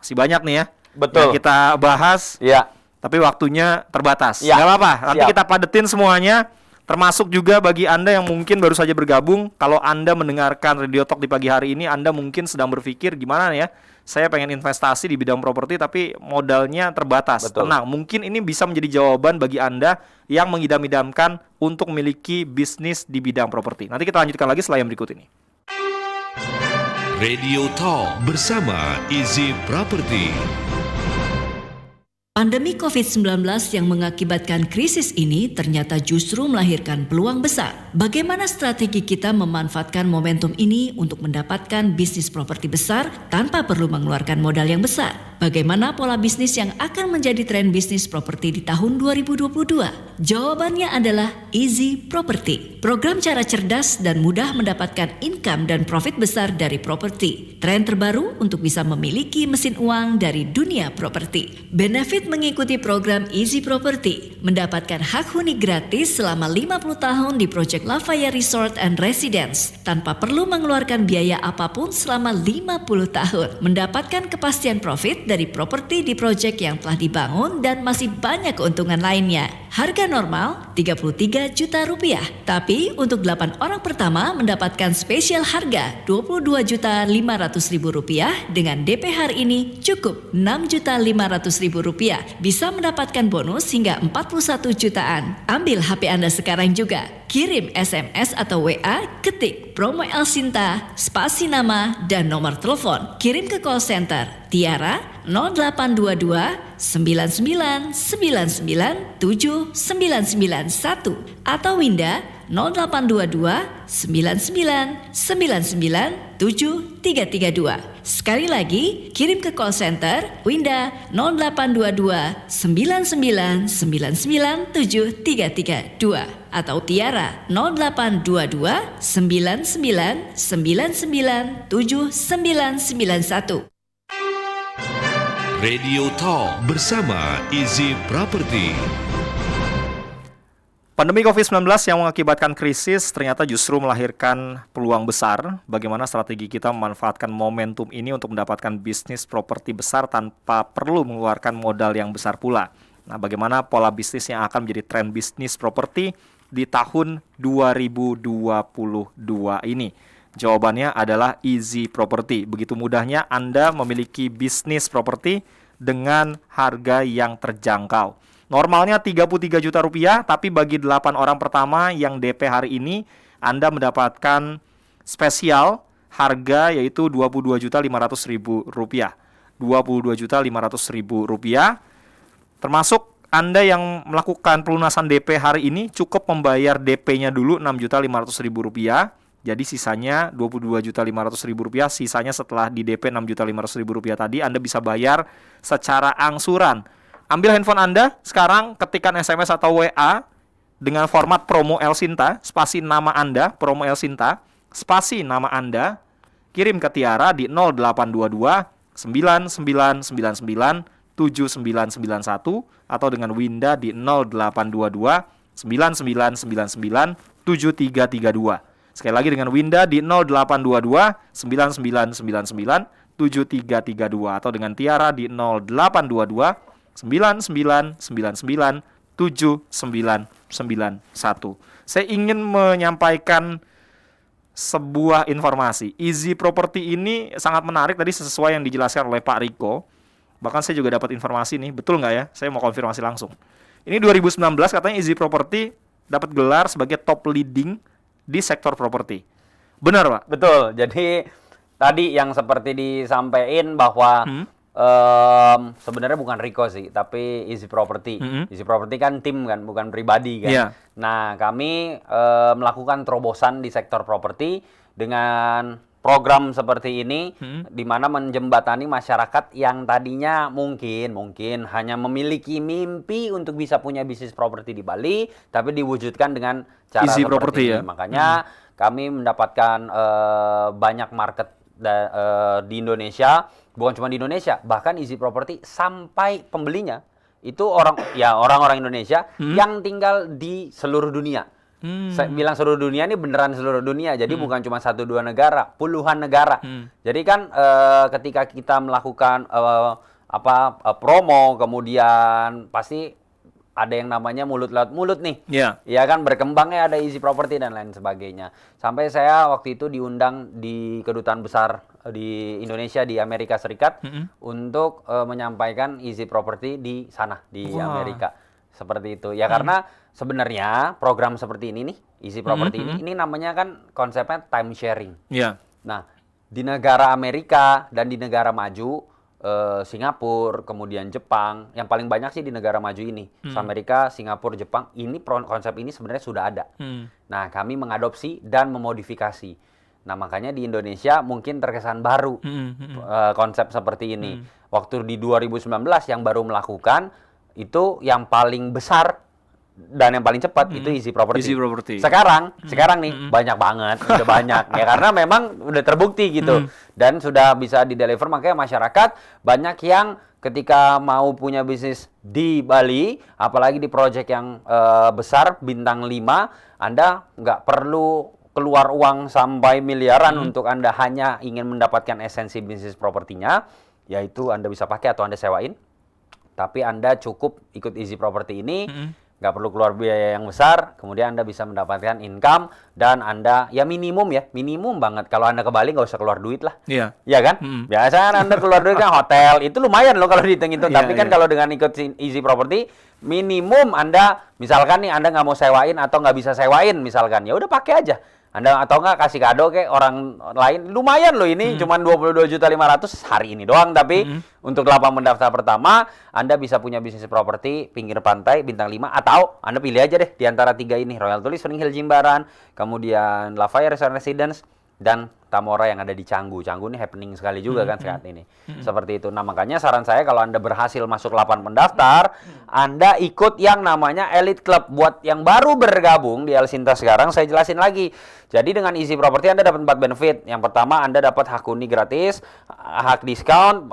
Masih banyak nih ya. Betul. Yang kita bahas. Iya. Tapi waktunya terbatas. Ya. Nggak apa-apa. Nanti Siap. kita padetin semuanya. Termasuk juga bagi Anda yang mungkin baru saja bergabung. Kalau Anda mendengarkan Radio Talk di pagi hari ini, Anda mungkin sedang berpikir gimana ya, saya pengen investasi di bidang properti tapi modalnya terbatas. Betul. Tenang, mungkin ini bisa menjadi jawaban bagi Anda yang mengidam-idamkan untuk memiliki bisnis di bidang properti. Nanti kita lanjutkan lagi setelah yang berikut ini. Radio Talk bersama Easy Property. Pandemi COVID-19 yang mengakibatkan krisis ini ternyata justru melahirkan peluang besar. Bagaimana strategi kita memanfaatkan momentum ini untuk mendapatkan bisnis properti besar tanpa perlu mengeluarkan modal yang besar? Bagaimana pola bisnis yang akan menjadi tren bisnis properti di tahun 2022? Jawabannya adalah Easy Property. Program cara cerdas dan mudah mendapatkan income dan profit besar dari properti. Tren terbaru untuk bisa memiliki mesin uang dari dunia properti. Benefit mengikuti program Easy Property, mendapatkan hak huni gratis selama 50 tahun di Project Lafayette Resort and Residence tanpa perlu mengeluarkan biaya apapun selama 50 tahun. Mendapatkan kepastian profit dari properti di project yang telah dibangun dan masih banyak keuntungan lainnya. Harga normal 33 juta rupiah. Tapi untuk 8 orang pertama mendapatkan spesial harga 22.500.000 rupiah dengan DP hari ini cukup 6.500.000 rupiah. Bisa mendapatkan bonus hingga 41 jutaan. Ambil HP Anda sekarang juga. Kirim SMS atau WA, ketik promo Elsinta, spasi nama dan nomor telepon. Kirim ke call center Tiara 0822 9999 7991 atau Winda 0822 9999 7332. Sekali lagi, kirim ke call center Winda 0822 9999 7332 atau Tiara 0822 9999 7991. Radio Talk bersama Easy Property. Pandemi COVID-19 yang mengakibatkan krisis ternyata justru melahirkan peluang besar. Bagaimana strategi kita memanfaatkan momentum ini untuk mendapatkan bisnis properti besar tanpa perlu mengeluarkan modal yang besar pula. Nah, bagaimana pola bisnis yang akan menjadi tren bisnis properti di tahun 2022 ini? Jawabannya adalah Easy Property. Begitu mudahnya Anda memiliki bisnis properti dengan harga yang terjangkau. Normalnya 33 juta rupiah, tapi bagi 8 orang pertama yang DP hari ini, Anda mendapatkan spesial harga yaitu 22.500.000 rupiah. 22.500.000 rupiah, termasuk Anda yang melakukan pelunasan DP hari ini cukup membayar DP-nya dulu Rp6.500.000. Jadi sisanya Rp22.500.000. Sisanya setelah di DP Rp6.500.000 tadi Anda bisa bayar secara angsuran. Ambil handphone Anda sekarang, ketikkan SMS atau WA dengan format promo Elsinta, spasi nama Anda, promo Elsinta, spasi nama Anda, kirim ke Tiara di 0822 9999 7991 atau dengan Winda di 0822 9999 7332. Sekali lagi dengan Winda di 0822 9999 7332 atau dengan Tiara di 0822 9999 7991. Saya ingin menyampaikan sebuah informasi. Easy Property ini sangat menarik, tadi sesuai yang dijelaskan oleh Pak Riko. Bahkan saya juga dapat informasi nih, betul nggak ya? Saya mau konfirmasi langsung. Ini 2019 katanya Easy Property dapat gelar sebagai top leading di sektor properti. Benar, Pak? Betul. Jadi tadi yang seperti disampaikan bahwa sebenarnya bukan Riko sih, tapi Easy Property. Easy Property kan tim kan, bukan pribadi kan. Yeah. Nah, kami melakukan terobosan di sektor properti dengan program seperti ini, di mana menjembatani masyarakat yang tadinya mungkin hanya memiliki mimpi untuk bisa punya bisnis properti di Bali, tapi diwujudkan dengan cara Easy seperti Property ini. ya. Makanya kami mendapatkan banyak market di Indonesia, bukan cuma di Indonesia, bahkan Easy Property sampai pembelinya itu orang-orang Indonesia yang tinggal di seluruh dunia. Saya bilang seluruh dunia ini beneran seluruh dunia, jadi bukan cuma 1-2 negara, puluhan negara. Jadi kan ketika kita melakukan promo, kemudian pasti ada yang namanya mulut lewat mulut nih. Iya. Ya kan, berkembangnya ada Easy Property dan lain sebagainya. Sampai saya waktu itu diundang di kedutaan besar di Indonesia di Amerika Serikat untuk menyampaikan Easy Property di sana di Amerika. Seperti itu. Ya karena sebenarnya program seperti ini nih, Easy Property ini namanya kan konsepnya time sharing. Iya. Nah, di negara Amerika dan di negara maju, Singapura, kemudian Jepang, yang paling banyak sih di negara maju ini. Amerika, Singapura, Jepang, ini konsep ini sebenarnya sudah ada. Nah, kami mengadopsi dan memodifikasi. Nah, makanya di Indonesia mungkin terkesan baru konsep seperti ini. Waktu di 2019 yang baru melakukan, itu yang paling besar dan yang paling cepat itu Easy Property. Easy Property. Sekarang nih banyak banget, udah banyak ya, karena memang udah terbukti gitu dan sudah bisa di-deliver. Makanya masyarakat banyak yang ketika mau punya bisnis di Bali, apalagi di proyek yang besar bintang 5, Anda nggak perlu keluar uang sampai miliaran untuk Anda hanya ingin mendapatkan esensi bisnis propertinya, yaitu Anda bisa pakai atau Anda sewain. Tapi Anda cukup ikut Easy Property ini, nggak perlu keluar biaya yang besar, kemudian Anda bisa mendapatkan income, dan Anda, ya minimum banget. Kalau Anda ke Bali nggak usah keluar duit lah. Iya. Iya kan? Biasanya Anda keluar duit kan hotel, itu lumayan loh kalau dihitung-hitung. Iya, Tapi kan kalau dengan ikut Easy Property, minimum Anda, misalkan nih Anda nggak mau sewain atau nggak bisa sewain misalkan, ya udah pakai aja. Anda atau nggak kasih kado kayak orang lain, lumayan loh ini, cuman 22.500.000 hari ini doang. Tapi untuk 8 pendaftar pertama, Anda bisa punya bisnis properti pinggir pantai bintang 5, atau Anda pilih aja deh di antara 3 ini, Royal Tulip Spring Hill Jimbaran, kemudian Lafayette Resort Residence, dan Tamora yang ada di Canggu. Canggu ini happening sekali juga kan saat ini. Seperti itu. Nah, makanya saran saya kalau Anda berhasil masuk 8 pendaftar, Anda ikut yang namanya Elite Club. Buat yang baru bergabung di Elsinta sekarang, saya jelasin lagi. Jadi dengan Easy Property Anda dapat 4 benefit. Yang pertama, Anda dapat hak huni gratis, hak diskon,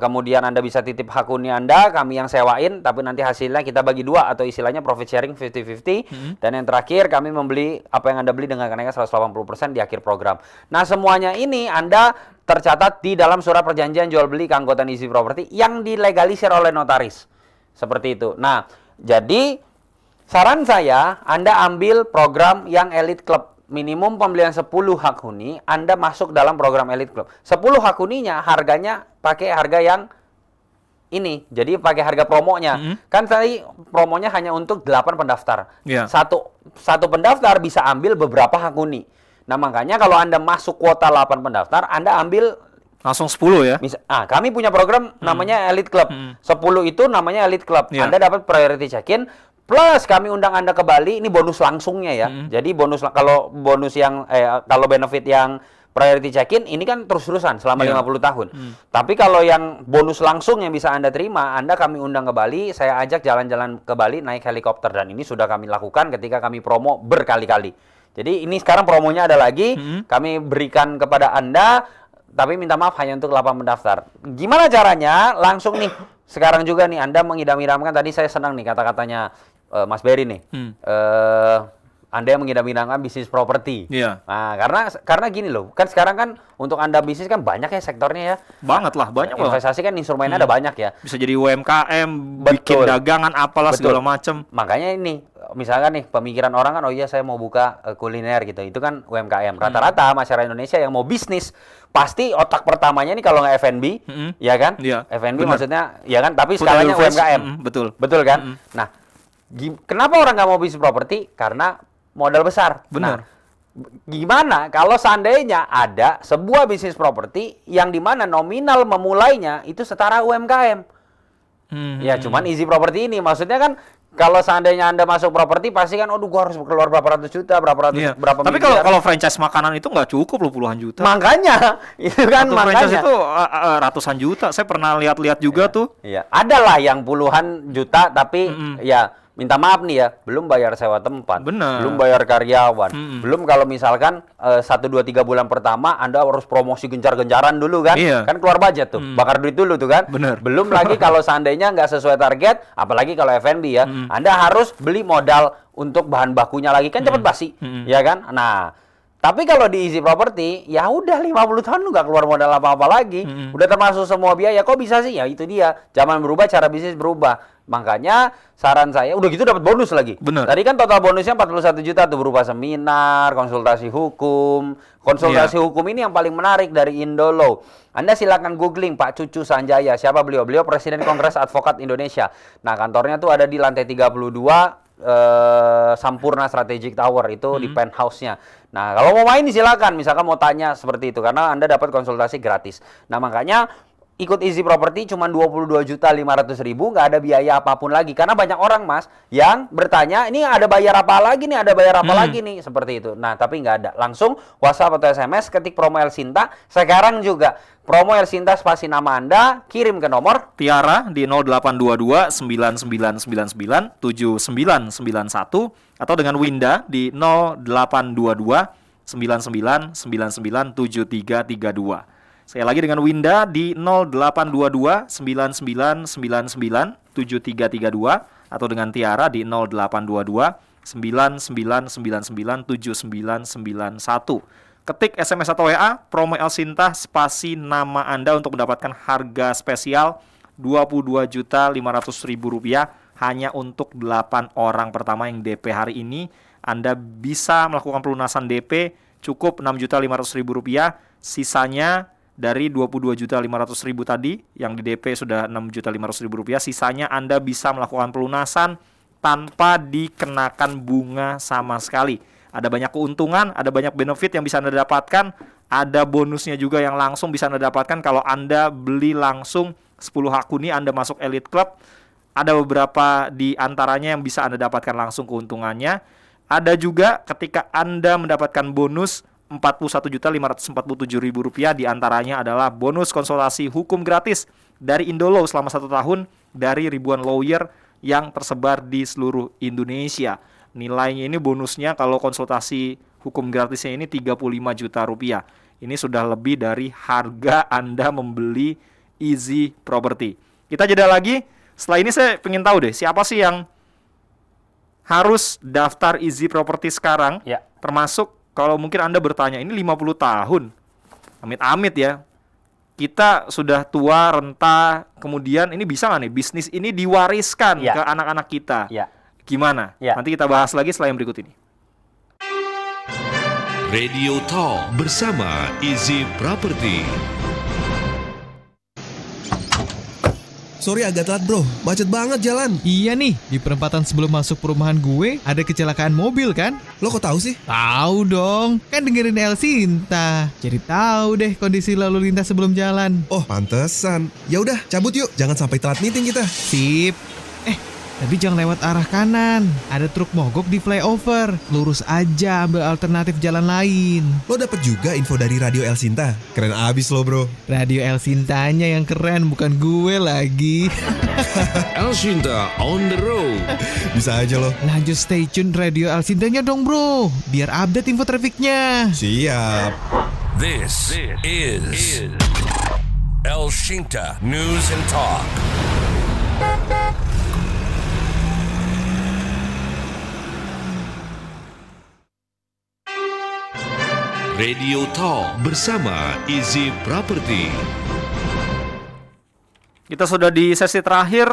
kemudian Anda bisa titip hak huni Anda, kami yang sewain, tapi nanti hasilnya kita bagi 2 atau istilahnya profit sharing 50-50. Dan yang terakhir, kami membeli apa yang Anda beli dengan kenaikan 180% di akhir program. Nah, semuanya ini Anda tercatat di dalam surat perjanjian jual beli keanggotaan Easy Property yang dilegalisir oleh notaris. Seperti itu. Nah, jadi saran saya Anda ambil program yang Elite Club. Minimum pembelian 10 hak huni, Anda masuk dalam program Elite Club. 10 hak huninya harganya pakai harga yang ini. Jadi pakai harga promonya. Kan tadi promonya hanya untuk 8 pendaftar. Yeah. Satu pendaftar bisa ambil beberapa hak huni. Nah, makanya kalau Anda masuk kuota 8 pendaftar, Anda ambil Langsung 10 ya? Kami punya program namanya Elite Club. 10 itu namanya Elite Club. Iya. Anda dapat priority check-in, plus kami undang Anda ke Bali, ini bonus langsungnya ya. Jadi kalau bonus yang kalau benefit yang priority check-in ini kan terus-terusan selama 50 tahun. Tapi kalau yang bonus langsung yang bisa Anda terima, Anda kami undang ke Bali, saya ajak jalan-jalan ke Bali naik helikopter, dan ini sudah kami lakukan ketika kami promo berkali-kali. Jadi ini sekarang promonya ada lagi, kami berikan kepada Anda, tapi minta maaf hanya untuk 8 pendaftar. Gimana caranya? Langsung nih, sekarang juga nih Anda mengidam-idamkan, tadi saya senang nih kata-katanya Mas Berry nih. Anda yang mengidam-idamkan bisnis properti. Iya. Nah, karena gini loh, kan sekarang kan untuk Anda bisnis kan banyak ya sektornya ya. Banget lah, banyak banget. Investasi kan instrumennya ada banyak ya. Bisa jadi UMKM, bikin Betul. dagangan apalah segala macam. Makanya ini, misalkan nih pemikiran orang kan, oh iya saya mau buka kuliner gitu. Itu kan UMKM. Rata-rata masyarakat Indonesia yang mau bisnis, pasti otak pertamanya nih kalau nggak F&B, ya kan? Iya. F&B Bener. maksudnya, ya kan? Tapi Food skalanya and beverage. UMKM. Betul. Betul kan? Nah, kenapa orang nggak mau bisnis properti? Karena modal besar. Benar. Nah, gimana kalau seandainya ada sebuah bisnis properti yang dimana nominal memulainya itu setara UMKM? Ya, cuman easy properti ini. Maksudnya kan kalau seandainya Anda masuk properti pasti kan, aduh gua harus keluar berapa ratus juta, berapa Tapi miliar. kalau franchise makanan itu nggak cukup loh puluhan juta. Makanya, itu kan Satu franchise makanya. itu ratusan juta. Saya pernah lihat-lihat juga tuh. Iya, ada lah yang puluhan juta tapi ya minta maaf nih ya, belum bayar sewa tempat, Benar. belum bayar karyawan, belum kalau misalkan 1, 2, 3 bulan pertama Anda harus promosi gencar-gencaran dulu kan, Iya. kan keluar budget tuh, bakar duit dulu tuh kan, Benar. belum lagi kalau seandainya nggak sesuai target, apalagi kalau F&B ya, Anda harus beli modal untuk bahan bakunya lagi, kan cepet basi, ya kan, nah. Tapi kalau di Easy Property, ya udah 50 tahun lu nggak keluar modal apa-apa lagi. Udah termasuk semua biaya. Kok bisa sih? Ya itu dia. Zaman berubah, cara bisnis berubah. Makanya saran saya, udah gitu dapat bonus lagi. Bener. Tadi kan total bonusnya 41 juta tuh berupa seminar, konsultasi hukum. Konsultasi hukum ini yang paling menarik dari Indolo. Anda silakan googling Pak Cucu Sanjaya. Siapa beliau? Beliau Presiden Kongres Advokat Indonesia. Nah, kantornya tuh ada di lantai 32 Sampurna Strategic Tower itu di penthouse-nya. Nah, kalau mau main silakan, misalkan mau tanya seperti itu karena Anda dapat konsultasi gratis. Nah, makanya ikut Easy Property cuma 22.500.000, nggak ada biaya apapun lagi. Karena banyak orang, Mas, yang bertanya, ini ada bayar apa lagi nih, ada bayar apa lagi nih, seperti itu. Nah, tapi nggak ada. Langsung WhatsApp atau SMS, ketik promo El Sinta. Sekarang juga promo El Sinta spasi nama Anda, kirim ke nomor Tiara di 0822 9999 7991 atau dengan Winda di 0822 9999 7332. Sekali lagi dengan Winda di 0822 9999 7332 atau dengan Tiara di 0822 9999 7991. Ketik SMS atau WA promo El Sinta spasi nama Anda untuk mendapatkan harga spesial Rp22.500.000 hanya untuk 8 orang pertama yang DP hari ini. Anda bisa melakukan pelunasan DP cukup Rp6.500.000, sisanya dari Rp22.500.000 tadi yang di DP sudah Rp6.500.000, sisanya Anda bisa melakukan pelunasan tanpa dikenakan bunga sama sekali. Ada banyak keuntungan, ada banyak benefit yang bisa Anda dapatkan, ada bonusnya juga yang langsung bisa Anda dapatkan kalau Anda beli langsung 10 hakuni, Anda masuk Elite Club. Ada beberapa di antaranya yang bisa Anda dapatkan langsung keuntungannya. Ada juga ketika Anda mendapatkan bonus Rp41.547.000, di antaranya adalah bonus konsultasi hukum gratis dari Indolo selama 1 tahun dari ribuan lawyer yang tersebar di seluruh Indonesia. Nilainya ini bonusnya kalau konsultasi hukum gratisnya ini Rp35 juta. Ini sudah lebih dari harga Anda membeli Easy Property. Kita jeda lagi. Setelah ini saya pengen tahu deh, siapa sih yang harus daftar Easy Property sekarang? Ya. Termasuk kalau mungkin Anda bertanya, ini 50 tahun. Amit-amit ya. Kita sudah tua, renta, kemudian ini bisa nggak nih bisnis ini diwariskan ke anak-anak kita? Ya. Gimana? Ya. Nanti kita bahas lagi setelah yang berikut ini. Radio Talk bersama Easy Property. sorry agak telat bro, macet banget jalan. Iya nih, di perempatan sebelum masuk perumahan gue ada kecelakaan mobil kan? Lo kok tahu sih? Tahu dong, kan dengerin El Sinta. Jadi tahu deh kondisi lalu lintas sebelum jalan. Oh, pantesan. Ya udah, cabut yuk. Jangan sampai telat meeting kita. Sip. Tapi jangan lewat arah kanan. Ada truk mogok di flyover. Lurus aja, ambil alternatif jalan lain. Lo dapet juga info dari Radio El Sinta. Keren abis lo bro. Radio El Sintanya yang keren, bukan gue lagi. El Sinta on the road. Bisa aja lo. Lanjut stay tune Radio El Sintanya dong bro, biar update info trafiknya. Siap. This is El Sinta News and Talk. Radio Talk bersama Easy Property. Kita sudah di sesi terakhir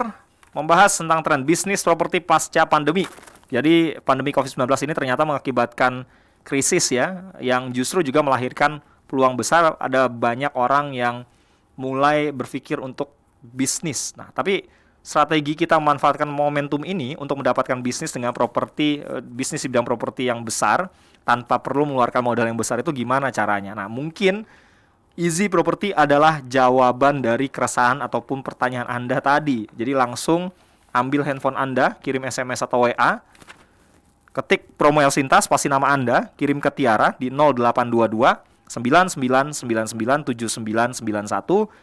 membahas tentang tren bisnis properti pasca pandemi. Jadi pandemi COVID-19 ini ternyata mengakibatkan krisis ya, yang justru juga melahirkan peluang besar. Ada banyak orang yang mulai berpikir untuk bisnis. Nah, tapi strategi kita memanfaatkan momentum ini untuk mendapatkan bisnis dengan bisnis di bidang properti yang besar tanpa perlu mengeluarkan modal yang besar itu gimana caranya? Nah, mungkin Easy Property adalah jawaban dari keresahan ataupun pertanyaan Anda tadi. Jadi langsung ambil handphone Anda, kirim SMS atau WA, ketik promo El Sinta, spasi nama Anda, kirim ke Tiara di 0822 99997991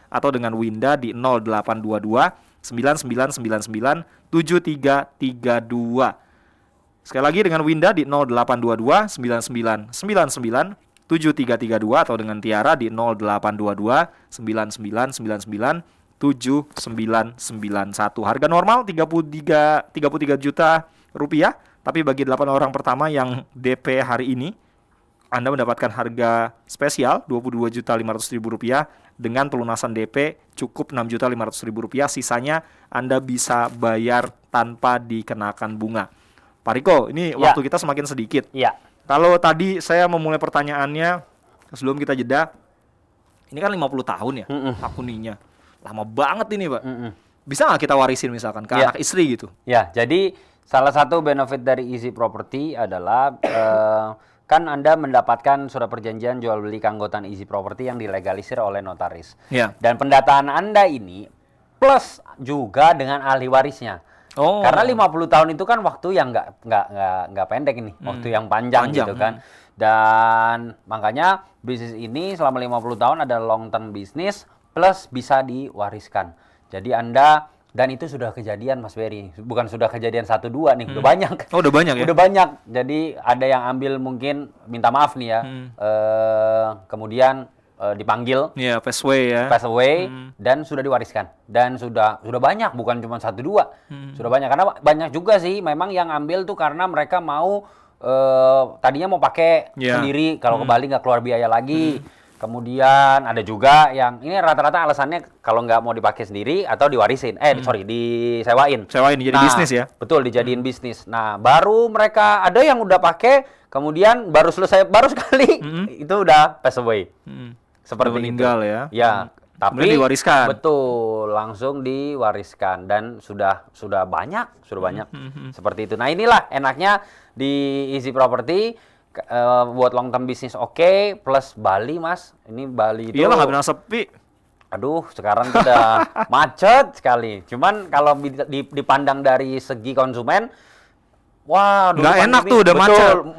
atau dengan Winda di 0822 9999 7332. Sekali lagi dengan Winda di 0822 9999 7332 atau dengan Tiara di 0822 9999 7991. Harga normal 33 juta rupiah, tapi bagi 8 orang pertama yang DP hari ini Anda mendapatkan harga spesial Rp22.500.000 dengan pelunasan DP cukup Rp6.500.000. Sisanya Anda bisa bayar tanpa dikenakan bunga. Pak Riko, ini waktu kita semakin sedikit. Iya. Kalau tadi saya memulai pertanyaannya sebelum kita jeda, ini kan 50 tahun ya akuninya. Lama banget ini, Pak. Bisa nggak kita warisin misalkan ke anak istri gitu? Ya, jadi salah satu benefit dari Easy Property adalah kan Anda mendapatkan surat perjanjian jual beli keanggotaan Easy Property yang dilegalisir oleh notaris. Ya. Dan pendataan Anda ini plus juga dengan ahli warisnya. Oh. Karena 50 tahun itu kan waktu yang nggak pendek ini, waktu yang panjang gitu kan. Dan makanya bisnis ini selama 50 tahun ada long term bisnis plus bisa diwariskan. Jadi Anda, dan itu sudah kejadian Mas Berry, bukan sudah kejadian 1-2 nih, udah banyak. Oh, udah banyak ya? Udah banyak. Jadi ada yang ambil mungkin minta maaf nih ya, kemudian dipanggil, pass away dan sudah diwariskan. Dan sudah banyak, bukan cuma 1-2, sudah banyak. Karena banyak juga sih memang yang ambil tuh karena mereka mau tadinya mau pakai sendiri, kalau ke Bali nggak keluar biaya lagi. Kemudian ada juga yang ini rata-rata alasannya kalau nggak mau dipakai sendiri atau diwarisin, disewain. Sewain jadi bisnis ya? Betul, dijadiin bisnis. Nah, baru mereka ada yang udah pakai, kemudian baru selesai, baru sekali, itu udah pass away. Seperti udah meninggal itu. Ya? Ya, tapi kemudian diwariskan. Betul, langsung diwariskan dan sudah banyak. Seperti itu. Nah, inilah enaknya di Easy Property. Buat long term bisnis oke, plus Bali Mas. Ini Bali itu iyalah nggak benar sepi. Aduh, sekarang udah macet sekali. Cuman kalau dipandang dari segi konsumen, wah, dulu nggak enak pandemi, tuh udah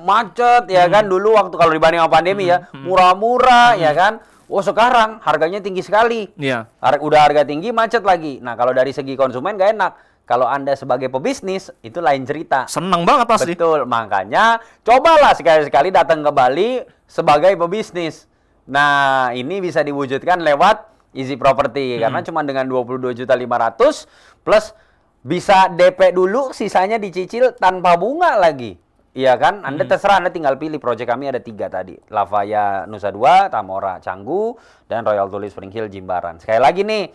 macet ya kan. Dulu waktu kalau dibanding sama pandemi ya, murah-murah ya kan. Oh, sekarang harganya tinggi sekali. Iya. Udah harga tinggi, macet lagi. Nah, kalau dari segi konsumen nggak enak. Kalau Anda sebagai pebisnis, itu lain cerita. Seneng banget pasti. Betul, makanya cobalah sekali-sekali datang ke Bali sebagai pebisnis. Nah, ini bisa diwujudkan lewat Easy Property. Karena cuma dengan 22.500.000 plus bisa DP dulu, sisanya dicicil tanpa bunga lagi. Iya kan? Anda terserah, Anda tinggal pilih. Proyek kami ada 3 tadi. Lavaya Nusa Dua, Tamora Canggu, dan Royal Tulip Spring Hill Jimbaran. Sekali lagi nih,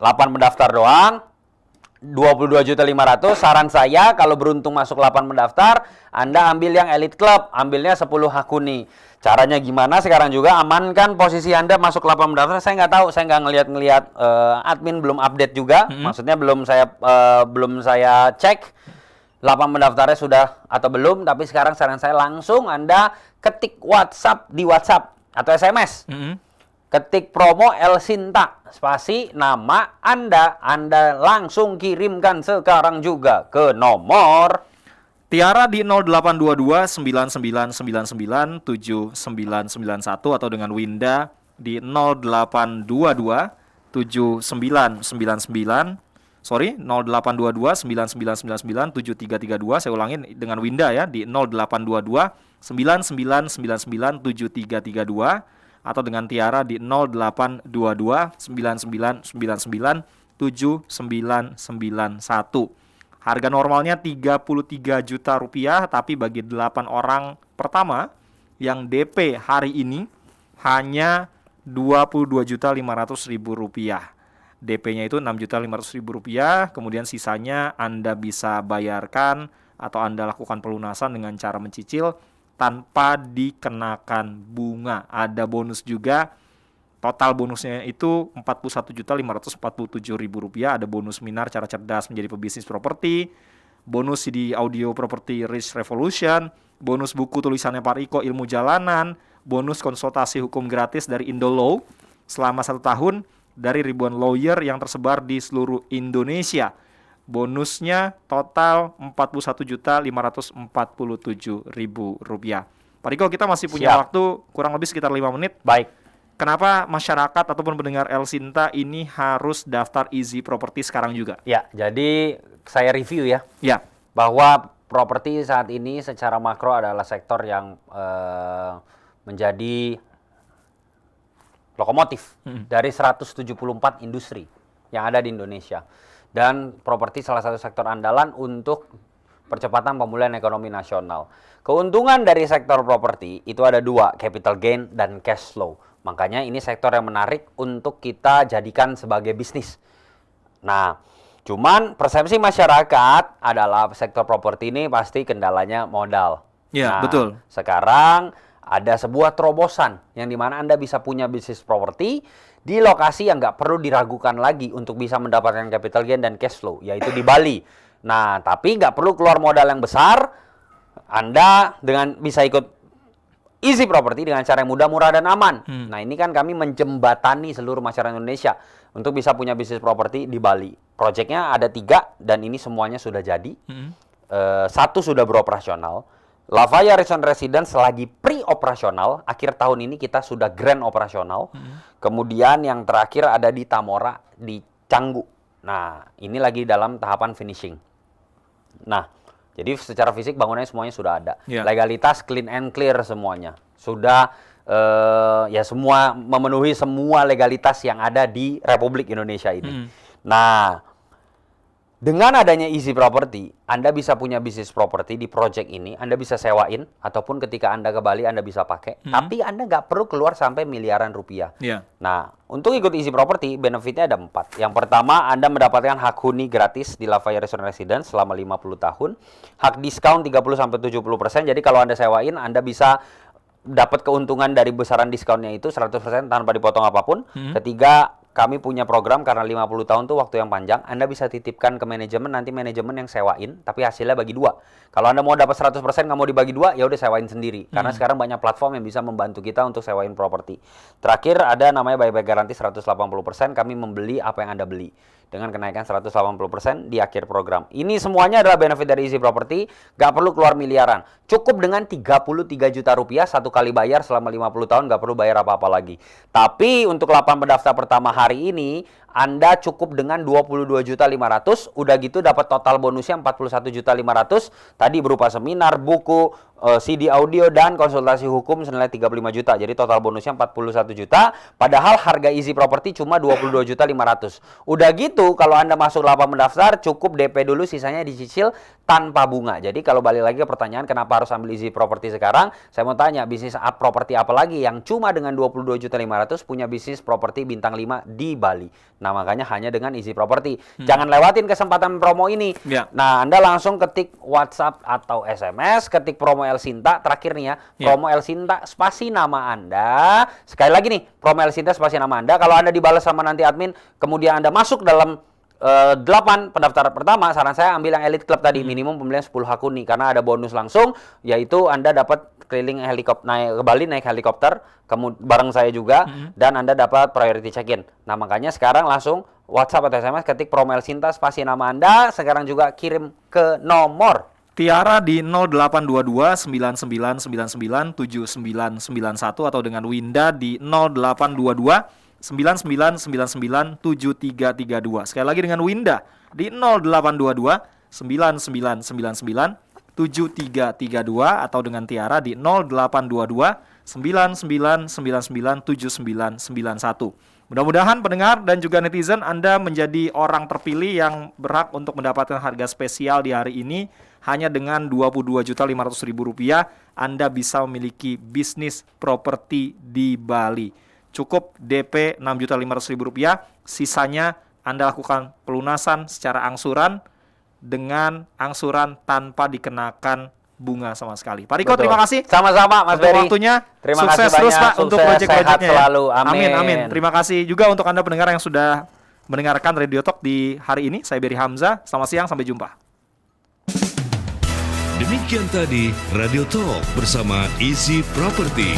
8 pendaftar doang. 22.500.000. Saran saya kalau beruntung masuk 8 pendaftar, Anda ambil yang Elite Club, ambilnya 10 Hakuni. Caranya gimana sekarang juga amankan posisi Anda masuk 8 pendaftar. Saya nggak tahu, saya nggak ngelihat admin belum update juga. Maksudnya belum saya cek 8 pendaftarnya sudah atau belum, tapi sekarang saran saya langsung Anda ketik WhatsApp di WhatsApp atau SMS. Ketik promo El Sinta, spasi nama Anda langsung kirimkan sekarang juga ke nomor Tiara di 0822 9999 7991 atau dengan Winda di 0822 7999 0822 9999 7332. Saya ulangin dengan Winda ya di 0822 9999 7332 atau dengan Tiara di 0822 9999 7991. Harga normalnya 33 juta rupiah, tapi bagi 8 orang pertama yang DP hari ini hanya 22.500.000 rupiah. DP-nya itu 6.500.000 rupiah, kemudian sisanya Anda bisa bayarkan atau Anda lakukan pelunasan dengan cara mencicil tanpa dikenakan bunga. Ada bonus juga. Total bonusnya itu Rp41.547.000. Ada bonus Minar Cara Cerdas Menjadi Pebisnis Properti, bonus CD audio Property Rich Revolution, bonus buku tulisannya Pak Riko Ilmu Jalanan, bonus konsultasi hukum gratis dari Indolaw selama 1 tahun dari ribuan lawyer yang tersebar di seluruh Indonesia. Bonusnya total Rp41.547.000. Pak Riko, kita masih punya waktu kurang lebih sekitar 5 menit. Baik. Kenapa masyarakat ataupun pendengar El Sinta ini harus daftar Easy Property sekarang juga? Ya, jadi saya review ya. Ya. Bahwa properti saat ini secara makro adalah sektor yang menjadi lokomotif dari 174 industri yang ada di Indonesia. Dan properti salah satu sektor andalan untuk percepatan pemulihan ekonomi nasional. Keuntungan dari sektor properti itu ada 2, capital gain dan cash flow. Makanya ini sektor yang menarik untuk kita jadikan sebagai bisnis. Nah, cuman persepsi masyarakat adalah sektor properti ini pasti kendalanya modal. Ya, betul. Sekarang ada sebuah terobosan yang dimana Anda bisa punya bisnis properti di lokasi yang nggak perlu diragukan lagi untuk bisa mendapatkan capital gain dan cash flow, yaitu di Bali. Nah, tapi nggak perlu keluar modal yang besar. Anda dengan bisa ikut Easy Property dengan cara yang mudah, murah, dan aman. Nah, ini kan kami menjembatani seluruh masyarakat Indonesia untuk bisa punya bisnis properti di Bali. Proyeknya ada 3 dan ini semuanya sudah jadi. 1 sudah beroperasional. Lavaya Resort Residence lagi pre-operasional. Akhir tahun ini kita sudah grand operasional. Kemudian yang terakhir ada di Tamora, di Canggu. Nah, ini lagi dalam tahapan finishing. Nah, jadi secara fisik bangunannya semuanya sudah ada. Legalitas clean and clear semuanya. Sudah ya semua memenuhi semua legalitas yang ada di Republik Indonesia ini. Nah, dengan adanya Easy Property, Anda bisa punya bisnis properti di project ini. Anda bisa sewain, ataupun ketika Anda ke Bali, Anda bisa pakai. Tapi Anda nggak perlu keluar sampai miliaran rupiah. Nah, untuk ikut Easy Property, benefitnya ada 4. Yang pertama, Anda mendapatkan hak huni gratis di Lavaya Resort Residence selama 50 tahun. Hak diskon 30-70%. Jadi kalau Anda sewain, Anda bisa dapat keuntungan dari besaran diskonnya itu 100% tanpa dipotong apapun. Ketiga, kami punya program karena 50 tahun tuh waktu yang panjang. Anda bisa titipkan ke manajemen, nanti manajemen yang sewain, tapi hasilnya bagi 2. Kalau Anda mau dapat 100% nggak mau dibagi 2, ya udah sewain sendiri. Karena sekarang banyak platform yang bisa membantu kita untuk sewain properti. Terakhir ada namanya buyback garanti 180%. Kami membeli apa yang Anda beli dengan kenaikan 180% di akhir program. Ini semuanya adalah benefit dari Easy Property. Nggak perlu keluar miliaran. Cukup dengan 33 juta rupiah 1 kali bayar selama 50 tahun, nggak perlu bayar apa-apa lagi. Tapi untuk 8 pendaftar pertama hari ini, Anda cukup dengan 22.500.000, udah gitu dapat total bonusnya 41.500.000. Tadi berupa seminar, buku, CD audio dan konsultasi hukum senilai 35 juta. Jadi total bonusnya 41 juta. Padahal harga Easy Property cuma 22.500.000. Udah gitu kalau Anda masuk lapak mendaftar cukup DP dulu, sisanya dicicil tanpa bunga. Jadi kalau balik lagi ke pertanyaan kenapa harus ambil Easy Property sekarang, saya mau tanya bisnis properti apa lagi yang cuma dengan 22.500.000 punya bisnis properti bintang 5 di Bali. Nah, makanya hanya dengan Easy Property. Jangan lewatin kesempatan promo ini. Nah, Anda langsung ketik WhatsApp atau SMS, ketik promo El Sinta, terakhir nih ya, promo El Sinta spasi nama Anda. Sekali lagi nih, promo El Sinta spasi nama Anda. Kalau Anda dibalas sama nanti admin, kemudian Anda masuk dalam 8 pendaftar pertama, saran saya ambil yang Elite Club tadi, minimum pembelian 10 hakuni karena ada bonus langsung, yaitu Anda dapat keliling helikopter, naik ke Bali naik helikopter, bareng saya juga, dan Anda dapat priority check-in. Nah, makanya sekarang langsung WhatsApp atau SMS ketik promo El Sinta spasi nama Anda, sekarang juga kirim ke nomor Tiara di 0822 9999 7991 atau dengan Winda di 0822 9999 7332. Sekali lagi dengan Winda di 0822 9999 7332 atau dengan Tiara di 0822 9999 7991. Mudah-mudahan pendengar dan juga netizen Anda menjadi orang terpilih yang berhak untuk mendapatkan harga spesial di hari ini. Hanya dengan Rp22.500.000 Anda bisa memiliki bisnis properti di Bali. Cukup DP Rp6.500.000, sisanya Anda lakukan pelunasan secara angsuran dengan angsuran tanpa dikenakan bunga sama sekali. Pak Riko, terima kasih. Sama-sama Mas Ferry. Waktunya. Terima Sukses kasih terus banyak. Pak untuk proyek-proyeknya. Selalu. Amin. Amin. Terima kasih juga untuk Anda pendengar yang sudah mendengarkan Radio Talk di hari ini. Saya Berry Hamzah. Selamat siang, sampai jumpa. Demikian tadi Radio Talk bersama Easy Property.